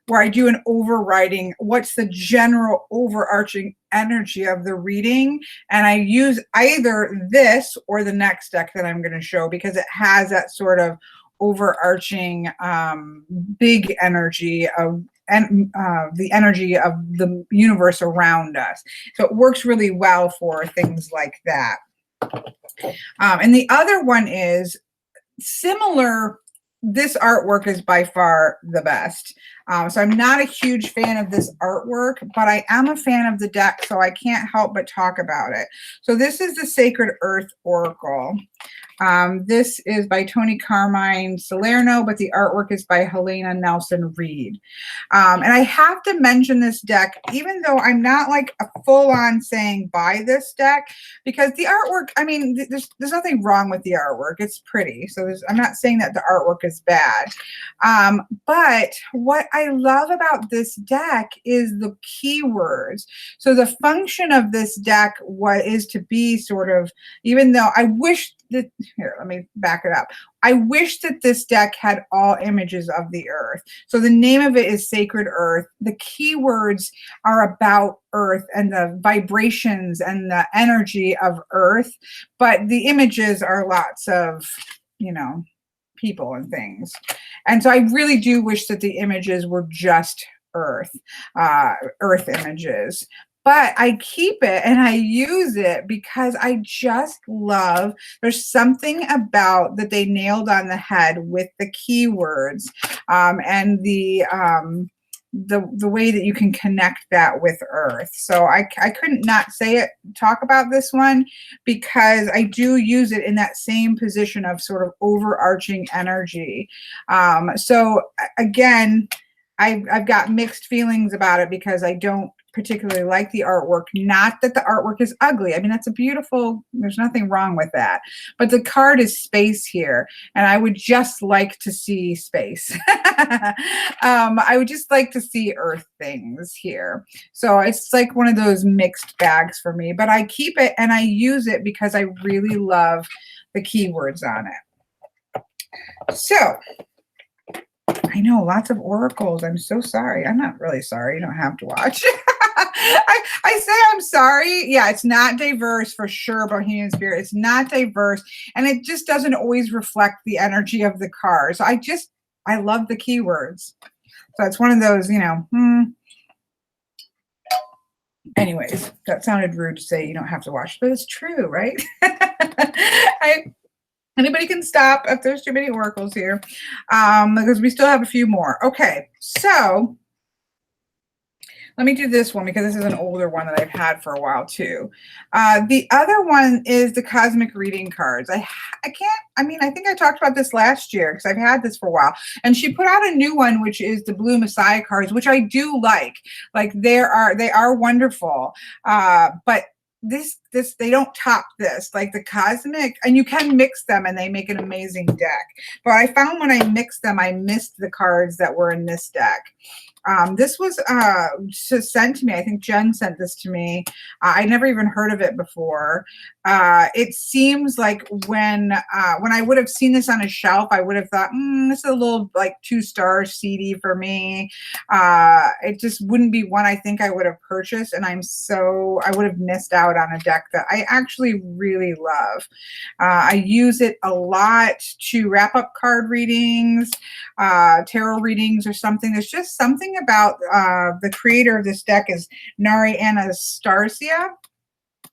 where I do an overriding, what's the general overarching energy of the reading. And I use either this or the next deck that I'm going to show because it has that sort of overarching big energy of the energy of the universe around us. So it works really well for things like that. And the other one is similar. This artwork is by far the best. So I'm not a huge fan of this artwork, but I am a fan of the deck, so I can't help but talk about it. So this is the Sacred Earth Oracle. This is by Tony Carmine Salerno, but the artwork is by Helena Nelson Reed. And I have to mention this deck, even though I'm not like a full-on saying buy this deck, because the artwork, I mean, there's nothing wrong with the artwork. It's pretty. So I'm not saying that the artwork is bad. But what I love about this deck is the keywords. So the function of this deck is to be sort of, even though I wish that, here, let me back it up. I wish that this deck had all images of the earth. So the name of it is Sacred Earth. The keywords are about earth and the vibrations and the energy of earth, but the images are lots of, people and things. And so I really do wish that the images were just earth images. But I keep it and I use it because I just love, there's something about that they nailed on the head with the keywords and the way that you can connect that with earth. So I couldn't not talk about this one because I do use it in that same position of sort of overarching energy. So again, I've got mixed feelings about it because I don't particularly like the artwork. Not that the artwork is ugly. I mean, that's a beautiful, there's nothing wrong with that. But the card is space here, and I would just like to see space. I would just like to see earth things here. So it's like one of those mixed bags for me, but I keep it and I use it because I really love the keywords on it. So I know lots of oracles. I'm so sorry. I'm not really sorry. You don't have to watch. I say I'm sorry. Yeah, it's not diverse for sure, Bohemian Spirit. It's not diverse. And it just doesn't always reflect the energy of the card. So I love the keywords. So it's one of those, you know, Anyways, that sounded rude to say you don't have to watch, but it's true, right? Anybody can stop if there's too many oracles here, because we still have a few more. Okay, so let me do this one because this is an older one that I've had for a while too. The other one is the cosmic reading cards. I think I talked about this last year because I've had this for a while. And she put out a new one, which is the Blue Messiah cards, which I do like. Like they are wonderful. But this they don't top this, like the cosmic, and you can mix them and they make an amazing deck. But I found when I mixed them, I missed the cards that were in this deck. This was sent to me. I think Jen sent this to me. I never even heard of it before. It seems like when I would have seen this on a shelf, I would have thought, this is a little like 2-star CD for me. It just wouldn't be one I think I would have purchased, and I would have missed out on a deck that I actually really love. I use it a lot to wrap up card readings, tarot readings or something. There's just something about the creator of this deck is Nari Anastasia.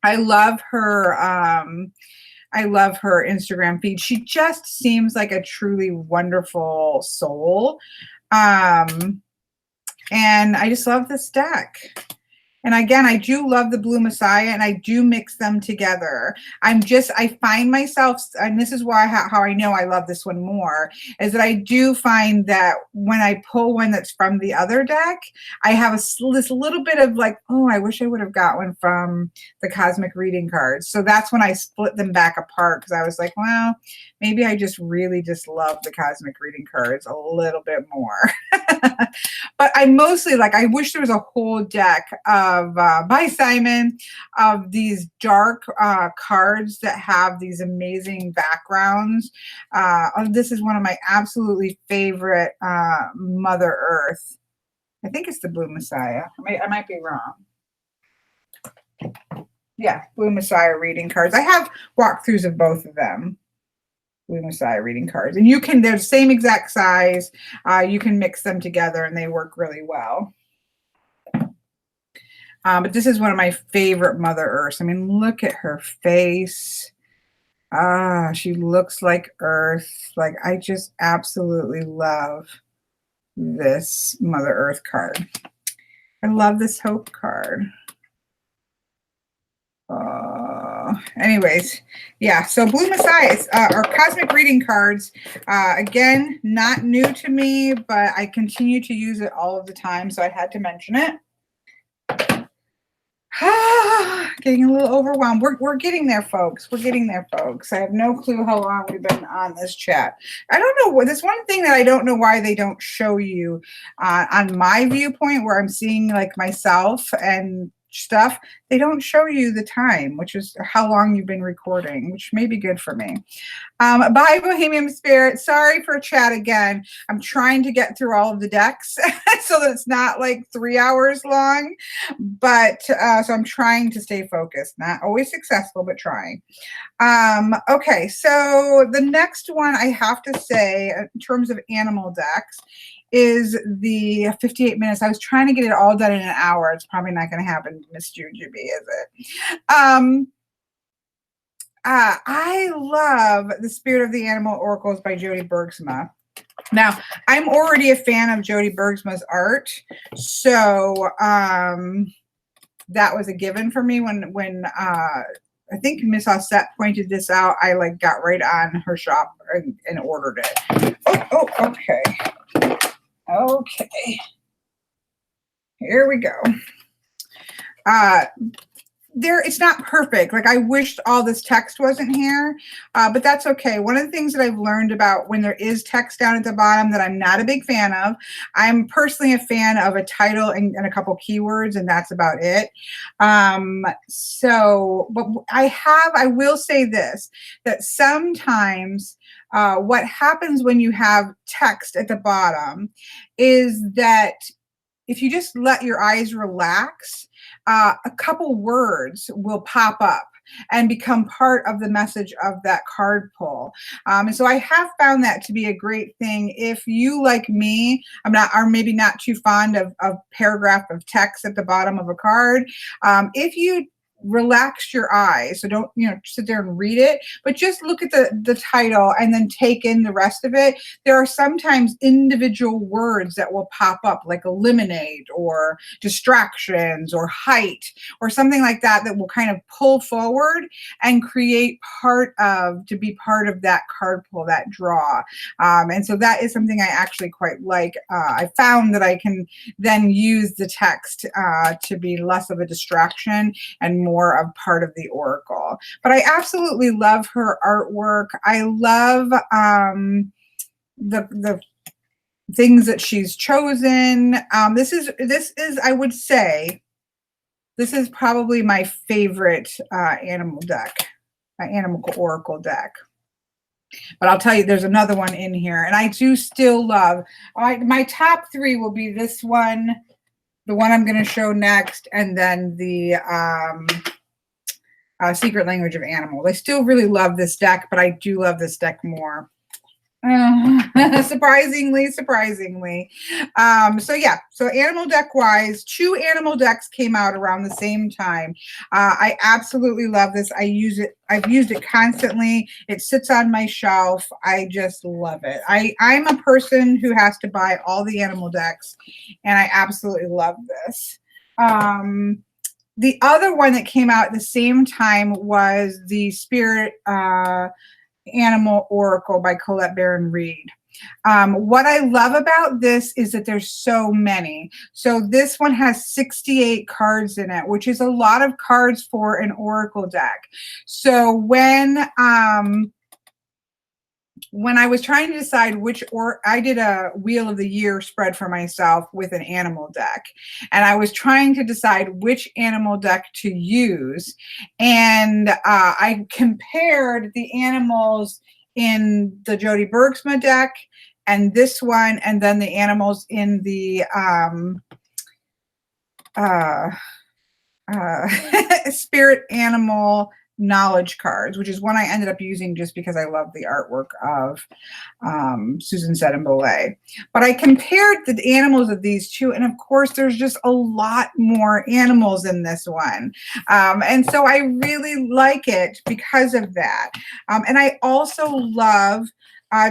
I love her Instagram feed. She just seems like a truly wonderful soul. And I just love this deck. And again, I do love the Blue Messiah, and I do mix them together. I find myself, and this is why how I know I love this one more, is that I do find that when I pull one that's from the other deck, I have this little bit of like, oh, I wish I would have got one from the Cosmic Reading cards. So that's when I split them back apart, because I was like, well, maybe I just really just love the Cosmic Reading cards a little bit more. But I mostly I wish there was a whole deck of by Simon of these dark cards that have these amazing backgrounds. This is one of my absolutely favorite Mother Earth. I think it's the Blue Messiah. I might be wrong. Yeah, Blue Messiah reading cards. I have walkthroughs of both of them. Blue Messiah reading cards, and they're the same exact size. You can mix them together and they work really well. But this is one of my favorite Mother Earths. I mean, look at her face. She looks like Earth. Like, I just absolutely love this Mother Earth card. I love this Hope card. Anyways, yeah, so Blue Messiah or Cosmic Reading cards, again, not new to me, but I continue to use it all of the time, so I had to mention it. Getting a little overwhelmed. We're getting there, folks. We're getting there, folks. I have no clue how long we've been on this chat. I don't know. There's one thing that I don't know why they don't show you on my viewpoint, where I'm seeing like myself and stuff. They don't show you the time, which is how long you've been recording, which may be good for me. Bye, Bohemian Spirit. Sorry for chat again. I'm trying to get through all of the decks so that it's not like 3 hours long, but so I'm trying to stay focused. Not always successful, but trying. Okay, so the next one I have to say, in terms of animal decks, is the 58 minutes. I was trying to get it all done in an hour. It's probably not going to happen, Miss Jujubee, is it? I love The Spirit of the Animal Oracles by Jody Bergsma. Now, I'm already a fan of Jody Bergsma's art, so that was a given for me when I think Miss Ossette pointed this out. I like got right on her shop and ordered it. Oh, okay. Okay. Here we go. It's not perfect. Like, I wished all this text wasn't here, but that's okay. One of the things that I've learned about when there is text down at the bottom that I'm not a big fan of, I'm personally a fan of a title and a couple keywords, and that's about it. But I will say this, that sometimes what happens when you have text at the bottom is that if you just let your eyes relax, a couple words will pop up and become part of the message of that card pull. And so I have found that to be a great thing. If you, like me, are maybe not too fond of paragraph of text at the bottom of a card, if you relax your eyes, so don't sit there and read it, but just look at the title and then take in the rest of it. There are sometimes individual words that will pop up, like eliminate or distractions or height or something like that, that will kind of pull forward and create to be part of that card pull, that draw. And so that is something I actually quite like. I found that I can then use the text to be less of a distraction and more of part of the oracle. But I absolutely love her artwork. I love the things that she's chosen. This is I would say this is probably my favorite animal oracle deck. But I'll tell you, there's another one in here, and I do still love my top three will be this one, the one I'm going to show next, and then the Secret Language of Animals. I still really love this deck, but I do love this deck more. Surprisingly. So yeah, so animal deck wise, 2 animal decks came out around the same time. I absolutely love this. I've used it constantly. It sits on my shelf. I just love it. I'm a person who has to buy all the animal decks, and I absolutely love this. The other one that came out at the same time was the Spirit Animal Oracle by Colette Baron Reed. What I love about this is that there's so many. So this one has 68 cards in it, which is a lot of cards for an oracle deck. So when I was trying to decide I did a Wheel of the Year spread for myself with an animal deck, and I was trying to decide which animal deck to use, and I compared the animals in the Jody Bergsma deck and this one, and then the animals in the Spirit Animal Knowledge cards, which is one I ended up using just because I love the artwork of Susan Sedin-Bolay. But I compared the animals of these two, and of course there's just a lot more animals in this one. And so I really like it because of that. And I also love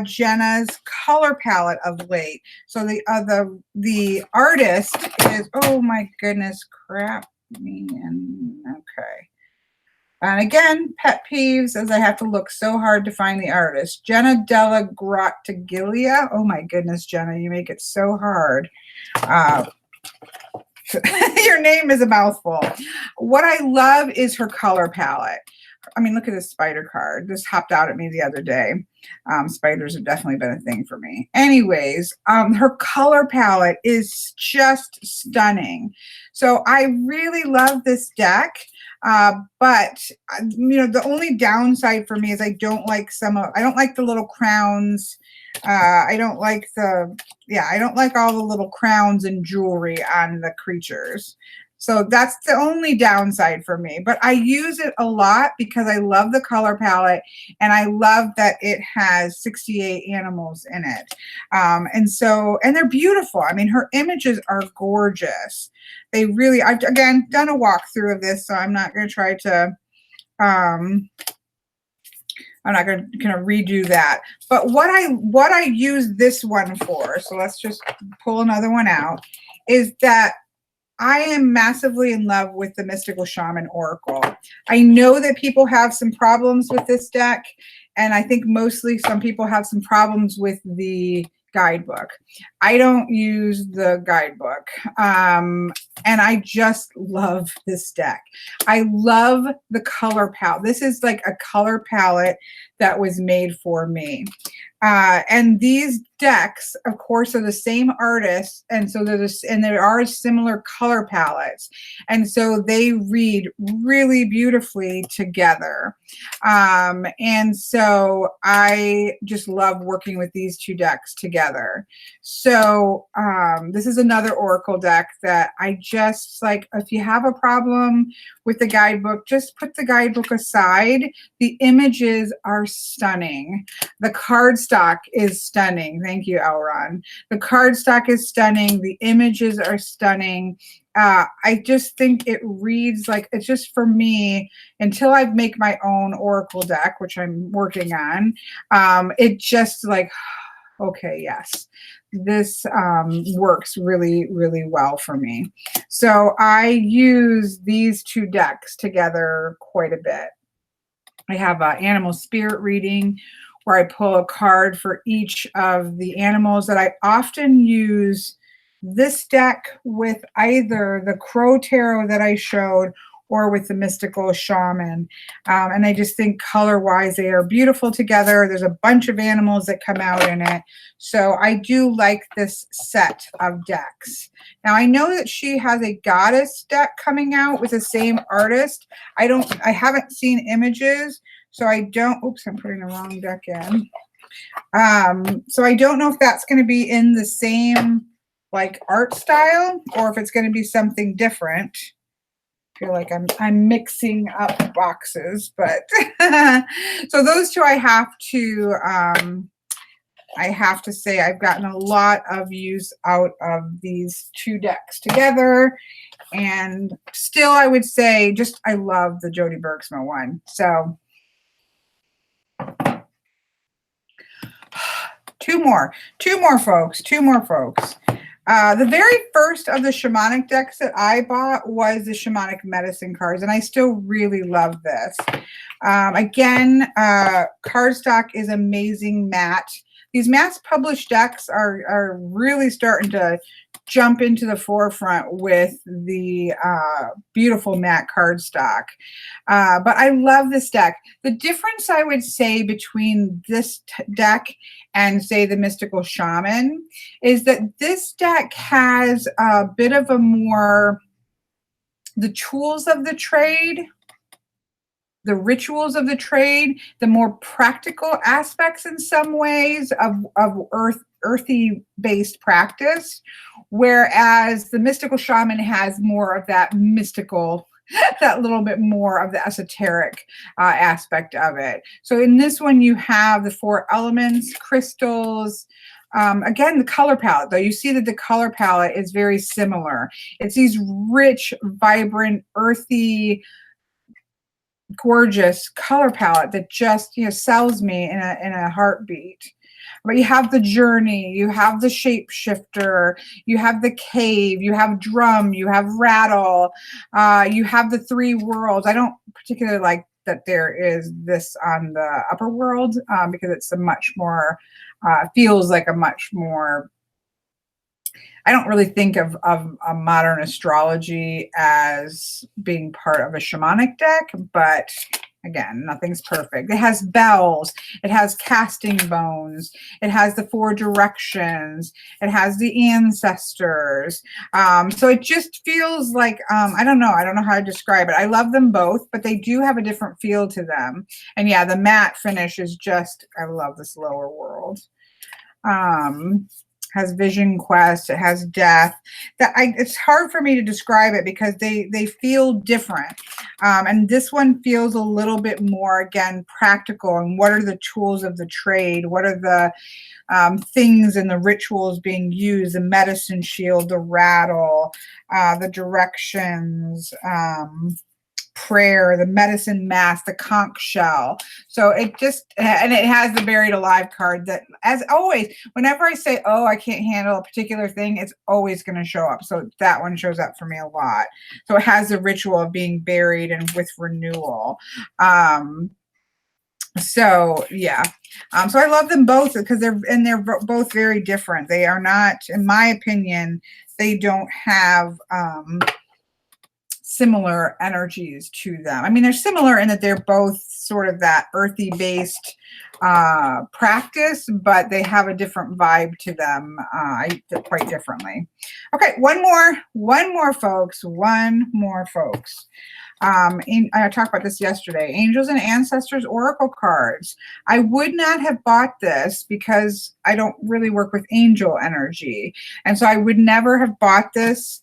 Jenna's color palette of late. So the artist is, oh my goodness, crap, man. Okay. And again, pet peeves, as I have to look so hard to find the artist. Jenna Della Grottaglia. Oh my goodness, Jenna, you make it so hard. Your name is a mouthful. What I love is her color palette. I mean, look at this spider card. This hopped out at me the other day. Spiders have definitely been a thing for me. Anyways, her color palette is just stunning. So I really love this deck. But the only downside for me is I don't like the little crowns. I don't like all the little crowns and jewelry on the creatures. So that's the only downside for me, but I use it a lot because I love the color palette and I love that it has 68 animals in it. And they're beautiful. I mean, her images are gorgeous. They really, I've again done a walkthrough of this, so I'm not going to try to, I'm not going to redo that. But what I use this one for, so let's just pull another one out, is that I am massively in love with the Mystical Shaman Oracle. I know that people have some problems with this deck, and I think mostly some people have some problems with the guidebook. I don't use the guidebook, and I just love this deck. I love the color palette. This is like a color palette that was made for me. And these decks, of course, are the same artists, and so there are similar color palettes, and so they read really beautifully together. And so I just love working with these two decks together. So this is another Oracle deck that I just like. If you have a problem with the guidebook, just put the guidebook aside. The images are stunning. The cardstock is stunning. Thank you, Elron. The cardstock is stunning. The images are stunning. I just think it reads like, it's just for me, until I make my own Oracle deck, which I'm working on, it just like, okay, yes, this works really, really well for me. So I use these two decks together quite a bit. I have an animal spirit reading where I pull a card for each of the animals that I often use this deck with either the Crow Tarot that I showed or with the Mystical Shaman. And I just think color-wise, they are beautiful together. There's a bunch of animals that come out in it. So I do like this set of decks. Now, I know that she has a goddess deck coming out with the same artist. I haven't seen images, so I don't, oops, I'm putting the wrong deck in. So I don't know if that's going to be in the same like art style or if it's going to be something different. I feel like I'm mixing up boxes, but so those two I have to say I've gotten a lot of use out of these two decks together. And still I would say just I love the Jody Bergsma one. So two more folks. The very first of the shamanic decks that I bought was the shamanic medicine cards, and I still really love this. Again, cardstock is amazing matte. These mass published decks are really starting to jump into the forefront with the beautiful matte cardstock. But I love this deck. The difference I would say between this deck and say the Mystical Shaman is that this deck has a bit of a more, the tools of the trade, the rituals of the trade, the more practical aspects in some ways of earthy based practice, whereas the Mystical Shaman has more of that mystical, that little bit more of the esoteric aspect of it. So in this one, you have the 4 elements, crystals. Again, the color palette, though, you see that the color palette is very similar. It's these rich, vibrant, earthy, gorgeous color palette that just, sells me in a heartbeat. But you have the journey, you have the shapeshifter, you have the cave, you have drum, you have rattle, you have the 3 worlds. I don't particularly like that there is this on the upper world because it's a much more, feels like a much more, I don't really think of a modern astrology as being part of a shamanic deck, but again, nothing's perfect. It has bells, it has casting bones, it has the 4 directions, it has the ancestors. So it just feels like, I don't know how to describe it. I love them both, but they do have a different feel to them. And yeah, the matte finish is just, I love this lower world. has vision quest, it has death. It's hard for me to describe it because they feel different. And this one feels a little bit more, again, practical. And what are the tools of the trade? What are the things and the rituals being used? The medicine shield, the rattle, the directions, prayer, the medicine mask, the conch shell. So it just, and it has the buried alive card that, as always, whenever I say, oh, I can't handle a particular thing, it's always going to show up. So that one shows up for me a lot. So it has the ritual of being buried and with renewal. So yeah. So I love them both because they're both very different. They are not, in my opinion, they don't have similar energies to them. I mean, they're similar in that they're both sort of that earthy based practice, but they have a different vibe to them quite differently. Okay, one more folks. I talked about this yesterday. Angels and Ancestors Oracle cards. I would not have bought this because I don't really work with angel energy. And so I would never have bought this.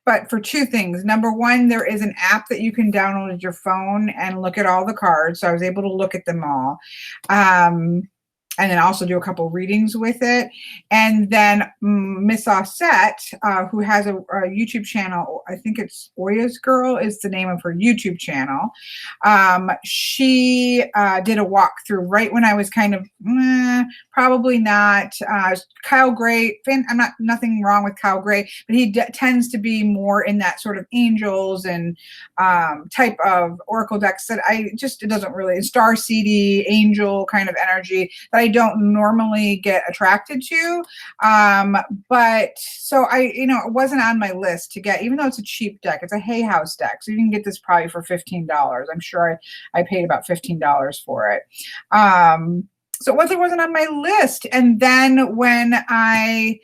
But for two things. Number one, there is an app that you can download at your phone and look at all the cards. So I was able to look at them all. And then also do a couple readings with it. And then Miss Offset, who has a YouTube channel, I think it's Oya's Girl is the name of her YouTube channel. She did a walkthrough right when I was kind of, probably not. Kyle Gray, nothing wrong with Kyle Gray, but he tends to be more in that sort of angels and type of oracle decks that it doesn't really, star seedy, angel kind of energy that I don't normally get attracted to. But so it wasn't on my list to get, even though it's a cheap deck. It's a Hay House deck. So you can get this probably for $15. I'm sure I paid about $15 for it. So it wasn't on my list. And then when I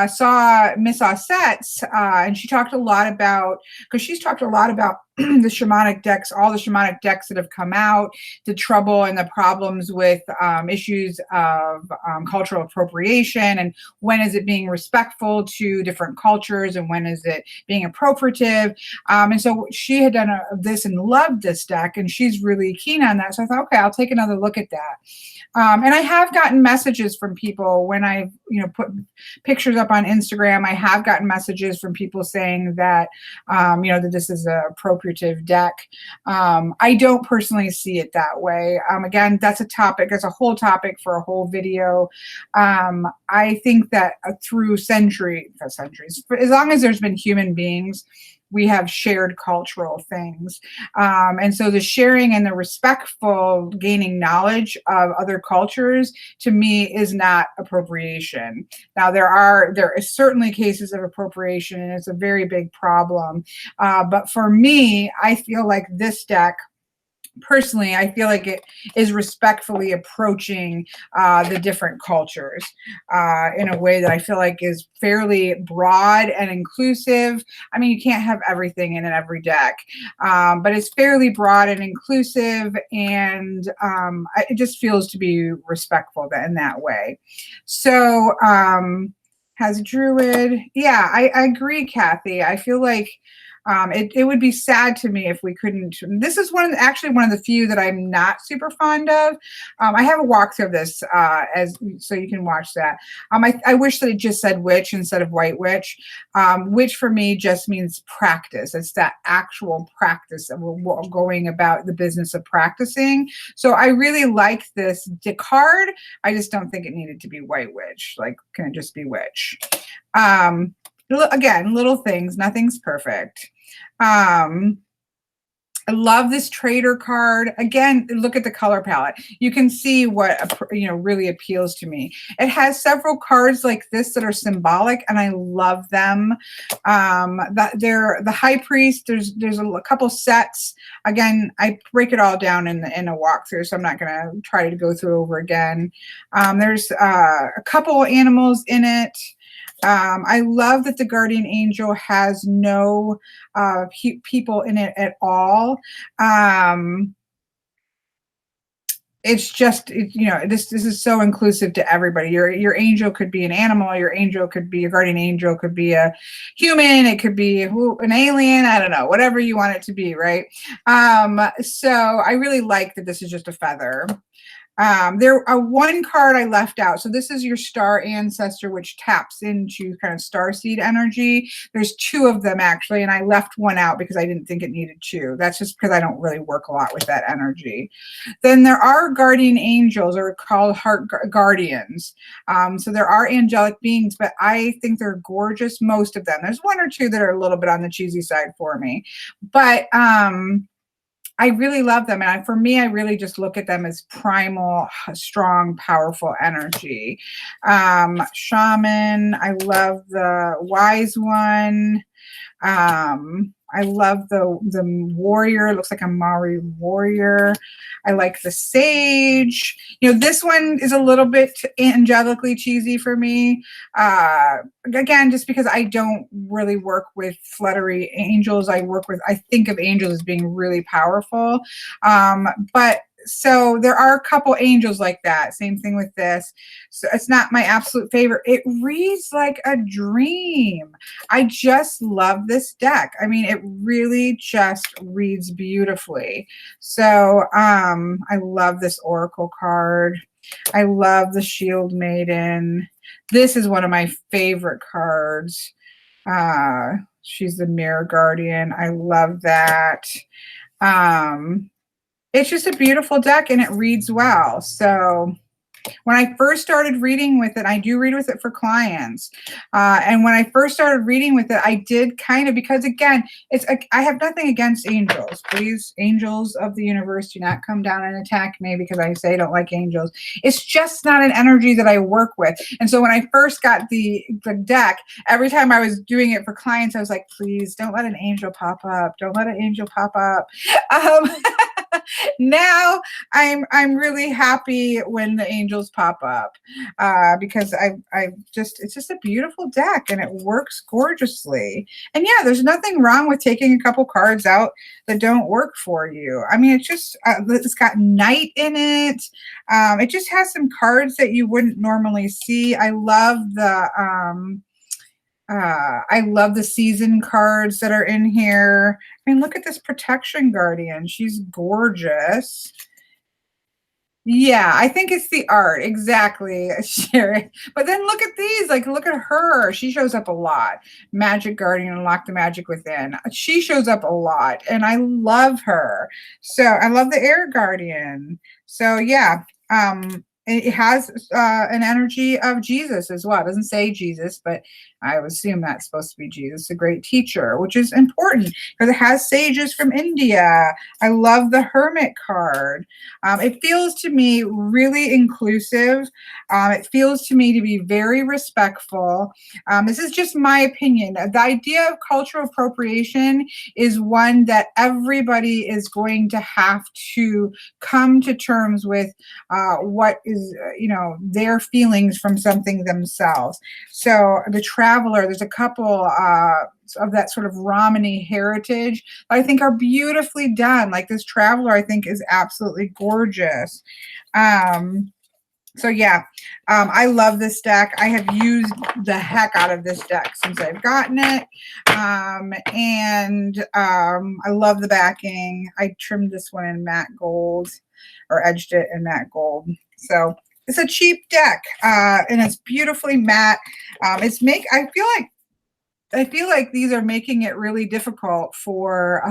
saw Miss Ossette's, and she talked a lot about, because she's talked a lot about the shamanic decks, all the shamanic decks that have come out, the trouble and the problems with issues of cultural appropriation, and when is it being respectful to different cultures, and when is it being appropriative. And so she had done this and loved this deck, and she's really keen on that. So I thought, okay, I'll take another look at that. And I have gotten messages from people when I've put pictures up on Instagram. I have gotten messages from people saying that that this is a appropriative deck. I don't personally see it that way. Again, that's a topic. That's a whole topic for a whole video. I think that through centuries, as long as there's been human beings, we have shared cultural things. And so the sharing and the respectful gaining knowledge of other cultures, to me, is not appropriation. Now, there is certainly cases of appropriation, and it's a very big problem. But for me, I feel like this deck, personally, I feel like it is respectfully approaching the different cultures in a way that I feel like is fairly broad and inclusive. I mean, you can't have everything in every deck, but it's fairly broad and inclusive, and it just feels to be respectful in that way. So has Druid. Yeah, I agree, Kathy. I feel like it would be sad to me if we couldn't. This is actually one of the few that I'm not super fond of. I have a walkthrough of this so you can watch that. I wish that it just said witch instead of white witch. Witch for me just means practice. It's that actual practice of going about the business of practicing. So I really like this card. I just don't think it needed to be white witch. Like, can it just be witch? Again, little things, nothing's perfect. I love this trader card. Again, look at the color palette. You can see what really appeals to me. It has several cards like this that are symbolic, and I love them. The High Priest. There's a couple sets. Again, I break it all down in a walkthrough, so I'm not going to try to go through over again. There's a couple animals in it. I love that the guardian angel has no people in it at all. it's just, you know, this is so inclusive to everybody. Your angel could be an animal, your angel could be, your guardian angel could be a human, it could be an alien, I don't know, whatever you want it to be, right? So I really like that this is just a feather. There one card I left out. So this is your star ancestor, which taps into kind of starseed energy. There's two of them actually, and I left one out because I didn't think it needed two. That's just because I don't really work a lot with that energy. Then there are guardian angels, or called heart guardians. So there are angelic beings, but I think they're gorgeous, most of them. There's one or two that are a little bit on the cheesy side for me, but I really love them. And for me, I really just look at them as primal, strong, powerful energy. Shaman, I love the wise one. I love the warrior. It looks like a Maori warrior. I like the sage. You know, this one is a little bit angelically cheesy for me. Again, just because I don't really work with fluttery angels. I think of angels as being really powerful. But so there are a couple angels like that. Same thing with this. So it's not my absolute favorite. It reads like a dream. I just love this deck. I mean, it really just reads beautifully. So I love this oracle card. I love the Shield Maiden. This is one of my favorite cards. She's the Mirror Guardian. I love that. It's just a beautiful deck and it reads well. So when I first started reading with it, I do read with it for clients. And when I first started reading with it, I did kind of, because again, I have nothing against angels. Please, angels of the universe, do not come down and attack me because I say I don't like angels. It's just not an energy that I work with. And so when I first got the deck, every time I was doing it for clients, I was like, please don't let an angel pop up. Don't let an angel pop up. Now I'm really happy when the angels pop up, because it's just a beautiful deck and it works gorgeously. And yeah, there's nothing wrong with taking a couple cards out that don't work for you. I mean, it's just it's got night in it. It just has some cards that you wouldn't normally see. I love the season cards that are in here. I mean, look at this Protection Guardian. She's gorgeous. Yeah, I think it's the art. Exactly, Sherry. But then look at these. Like, look at her. She shows up a lot. Magic Guardian, Unlock the Magic Within. She shows up a lot, and I love her. So I love the Air Guardian. So yeah, it has an energy of Jesus as well. It doesn't say Jesus, but I would assume that's supposed to be Jesus, a great teacher, which is important because it has sages from India. I love the Hermit card. It feels to me really inclusive. It feels to me to be very respectful. This is just my opinion. The idea of cultural appropriation is one that everybody is going to have to come to terms with what is, their feelings from something themselves. So the Traveler, there's a couple of that sort of Romany heritage that I think are beautifully done. Like this Traveler, I think is absolutely gorgeous. So yeah, I love this deck. I have used the heck out of this deck since I've gotten it. And I love the backing. I trimmed this one in matte gold, or edged it in matte gold. So it's a cheap deck, and it's beautifully matte. I feel like these are making it really difficult for,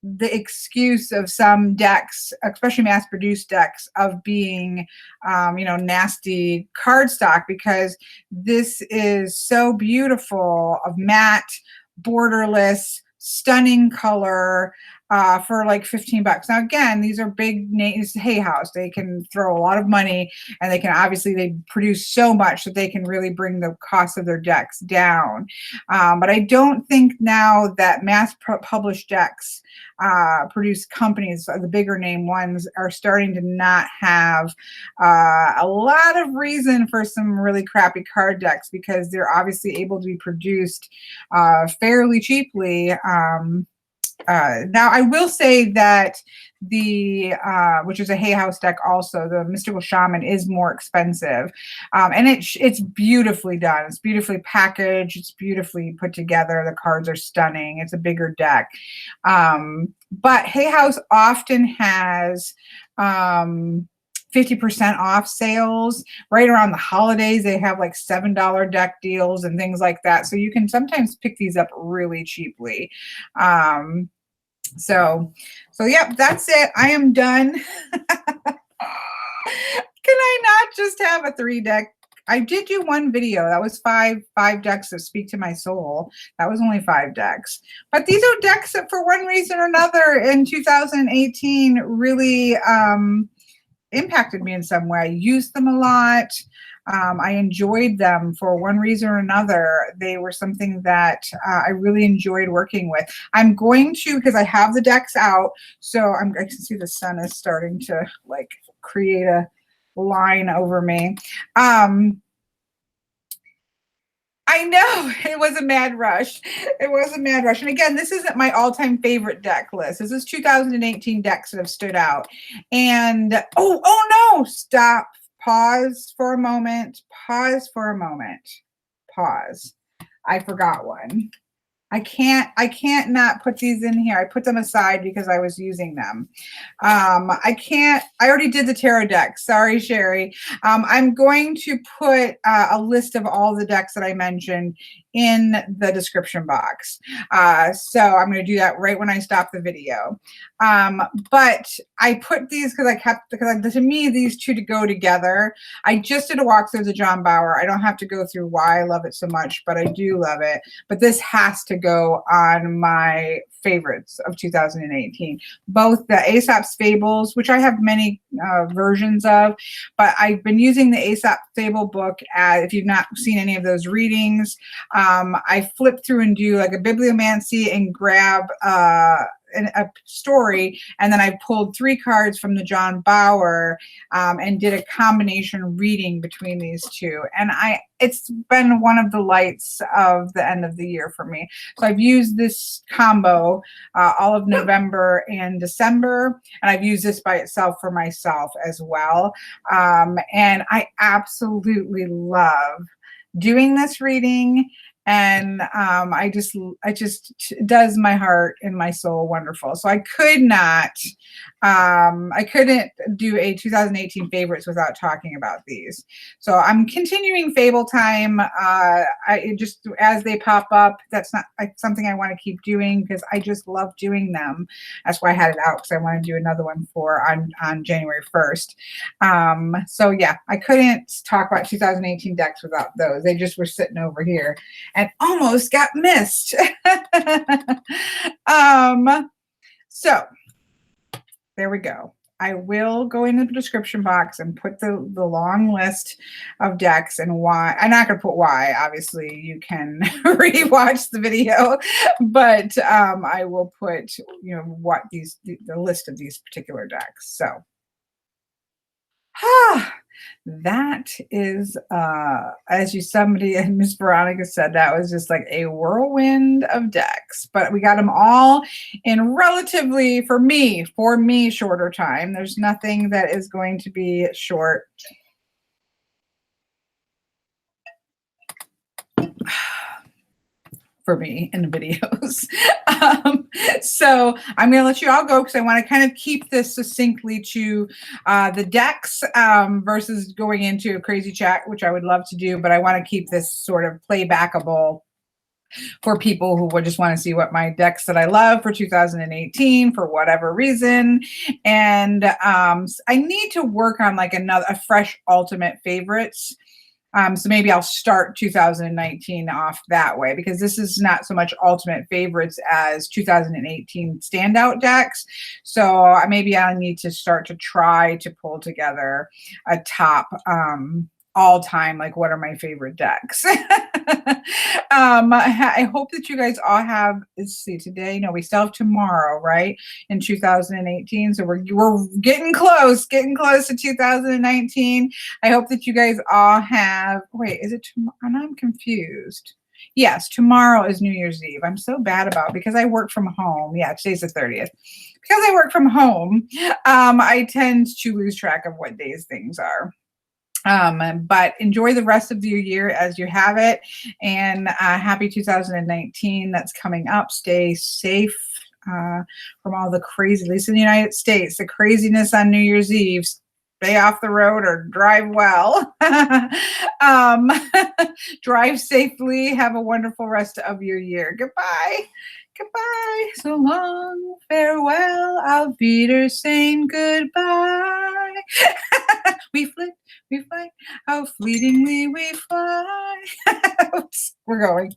the excuse of some decks, especially mass-produced decks, of being, nasty cardstock, because this is so beautiful, of matte, borderless, stunning color, for like $15. Now, again, these are big names. Hay House, they can throw a lot of money, and they produce so much that they can really bring the cost of their decks down. But I don't think now that mass published decks, produced companies, the bigger name ones, are starting to not have a lot of reason for some really crappy card decks, because they're obviously able to be produced fairly cheaply. Now I will say that the which is a Hay House deck also, the Mystical Shaman is more expensive, and it's beautifully done. It's beautifully packaged. It's beautifully put together. The cards are stunning. It's a bigger deck, but Hay House often has 50% off sales right around the holidays. They have like $7 deck deals and things like that, so you can sometimes pick these up really cheaply. So yep, that's it. I am done. Can I not just have a 3 deck? I did do one video. That was five decks that speak to my soul. That was only 5 decks. But these are decks that for one reason or another in 2018 really impacted me in some way. I used them a lot. I enjoyed them for one reason or another. They were something that I really enjoyed working with. I'm going to, because I have the decks out, so I can see the sun is starting to like create a line over me. I know it was a mad rush. It was a mad rush. And again, this isn't my all-time favorite deck list. This is 2018 decks that have stood out. And oh no, stop. Pause for a moment. Pause for a moment. Pause. I forgot one. I can't not put these in here. I put them aside because I was using them. I already did the tarot deck. Sorry, Sherry. I'm going to put a list of all the decks that I mentioned in the description box. So I'm going to do that right when I stop the video. But I put these because to me, these two to go together. I just did a walkthrough of the John Bauer. I don't have to go through why I love it so much, but I do love it. But this has to go on my favorites of 2018. Both the Aesops Fables, which I have many versions of, but I've been using the Aesop Fable book as, if you've not seen any of those readings, I flip through and do like a bibliomancy and grab a story, and then I pulled 3 cards from the John Bauer and did a combination reading between these two, and it's been one of the lights of the end of the year for me. So I've used this combo all of November and December, and I've used this by itself for myself as well, and I absolutely love doing this reading. And it just does my heart and my soul wonderful. So I couldn't do a 2018 favorites without talking about these. So I'm continuing Fable time. I just, as they pop up, that's not something I want to keep doing because I just love doing them. That's why I had it out, because I want to do another one on January 1st. So yeah, I couldn't talk about 2018 decks without those. They just were sitting over here and almost got missed. So there we go. I will go into the description box and put the long list of decks and why. I'm not going to put why. Obviously, you can rewatch the video, but I will put, what the list of these particular decks. So that is, somebody and Miss Veronica said, that was just like a whirlwind of decks, but we got them all in relatively, for me, shorter time. There's nothing that is going to be short. For me in the videos. So I'm going to let you all go because I want to kind of keep this succinctly to the decks versus going into a crazy chat, which I would love to do, but I want to keep this sort of playbackable for people who would just want to see what my decks that I love for 2018 for whatever reason. And I need to work on like a fresh ultimate favorites. So maybe I'll start 2019 off that way, because this is not so much ultimate favorites as 2018 standout decks. So maybe I need to start to try to pull together a top all time, like what are my favorite decks. I hope that you guys all have, let's see, today, no, we still have tomorrow, right, in 2018. So we're getting close to 2019. I hope that you guys all have, wait, is it tomorrow? I'm confused. Yes, tomorrow is New Year's Eve. I'm so bad about it because I work from home. Yeah, today's the 30th. Because I work from home, I tend to lose track of what days things are. But enjoy the rest of your year as you have it. And happy 2019 that's coming up. Stay safe from all the crazy, at least in the United States, the craziness on New Year's Eve. Stay off the road or drive well. Drive safely. Have a wonderful rest of your year. Goodbye. Goodbye. So long. Farewell. Auf Wiedersehen. Goodbye. We flit. We fly. How fleetingly we fly. We're going.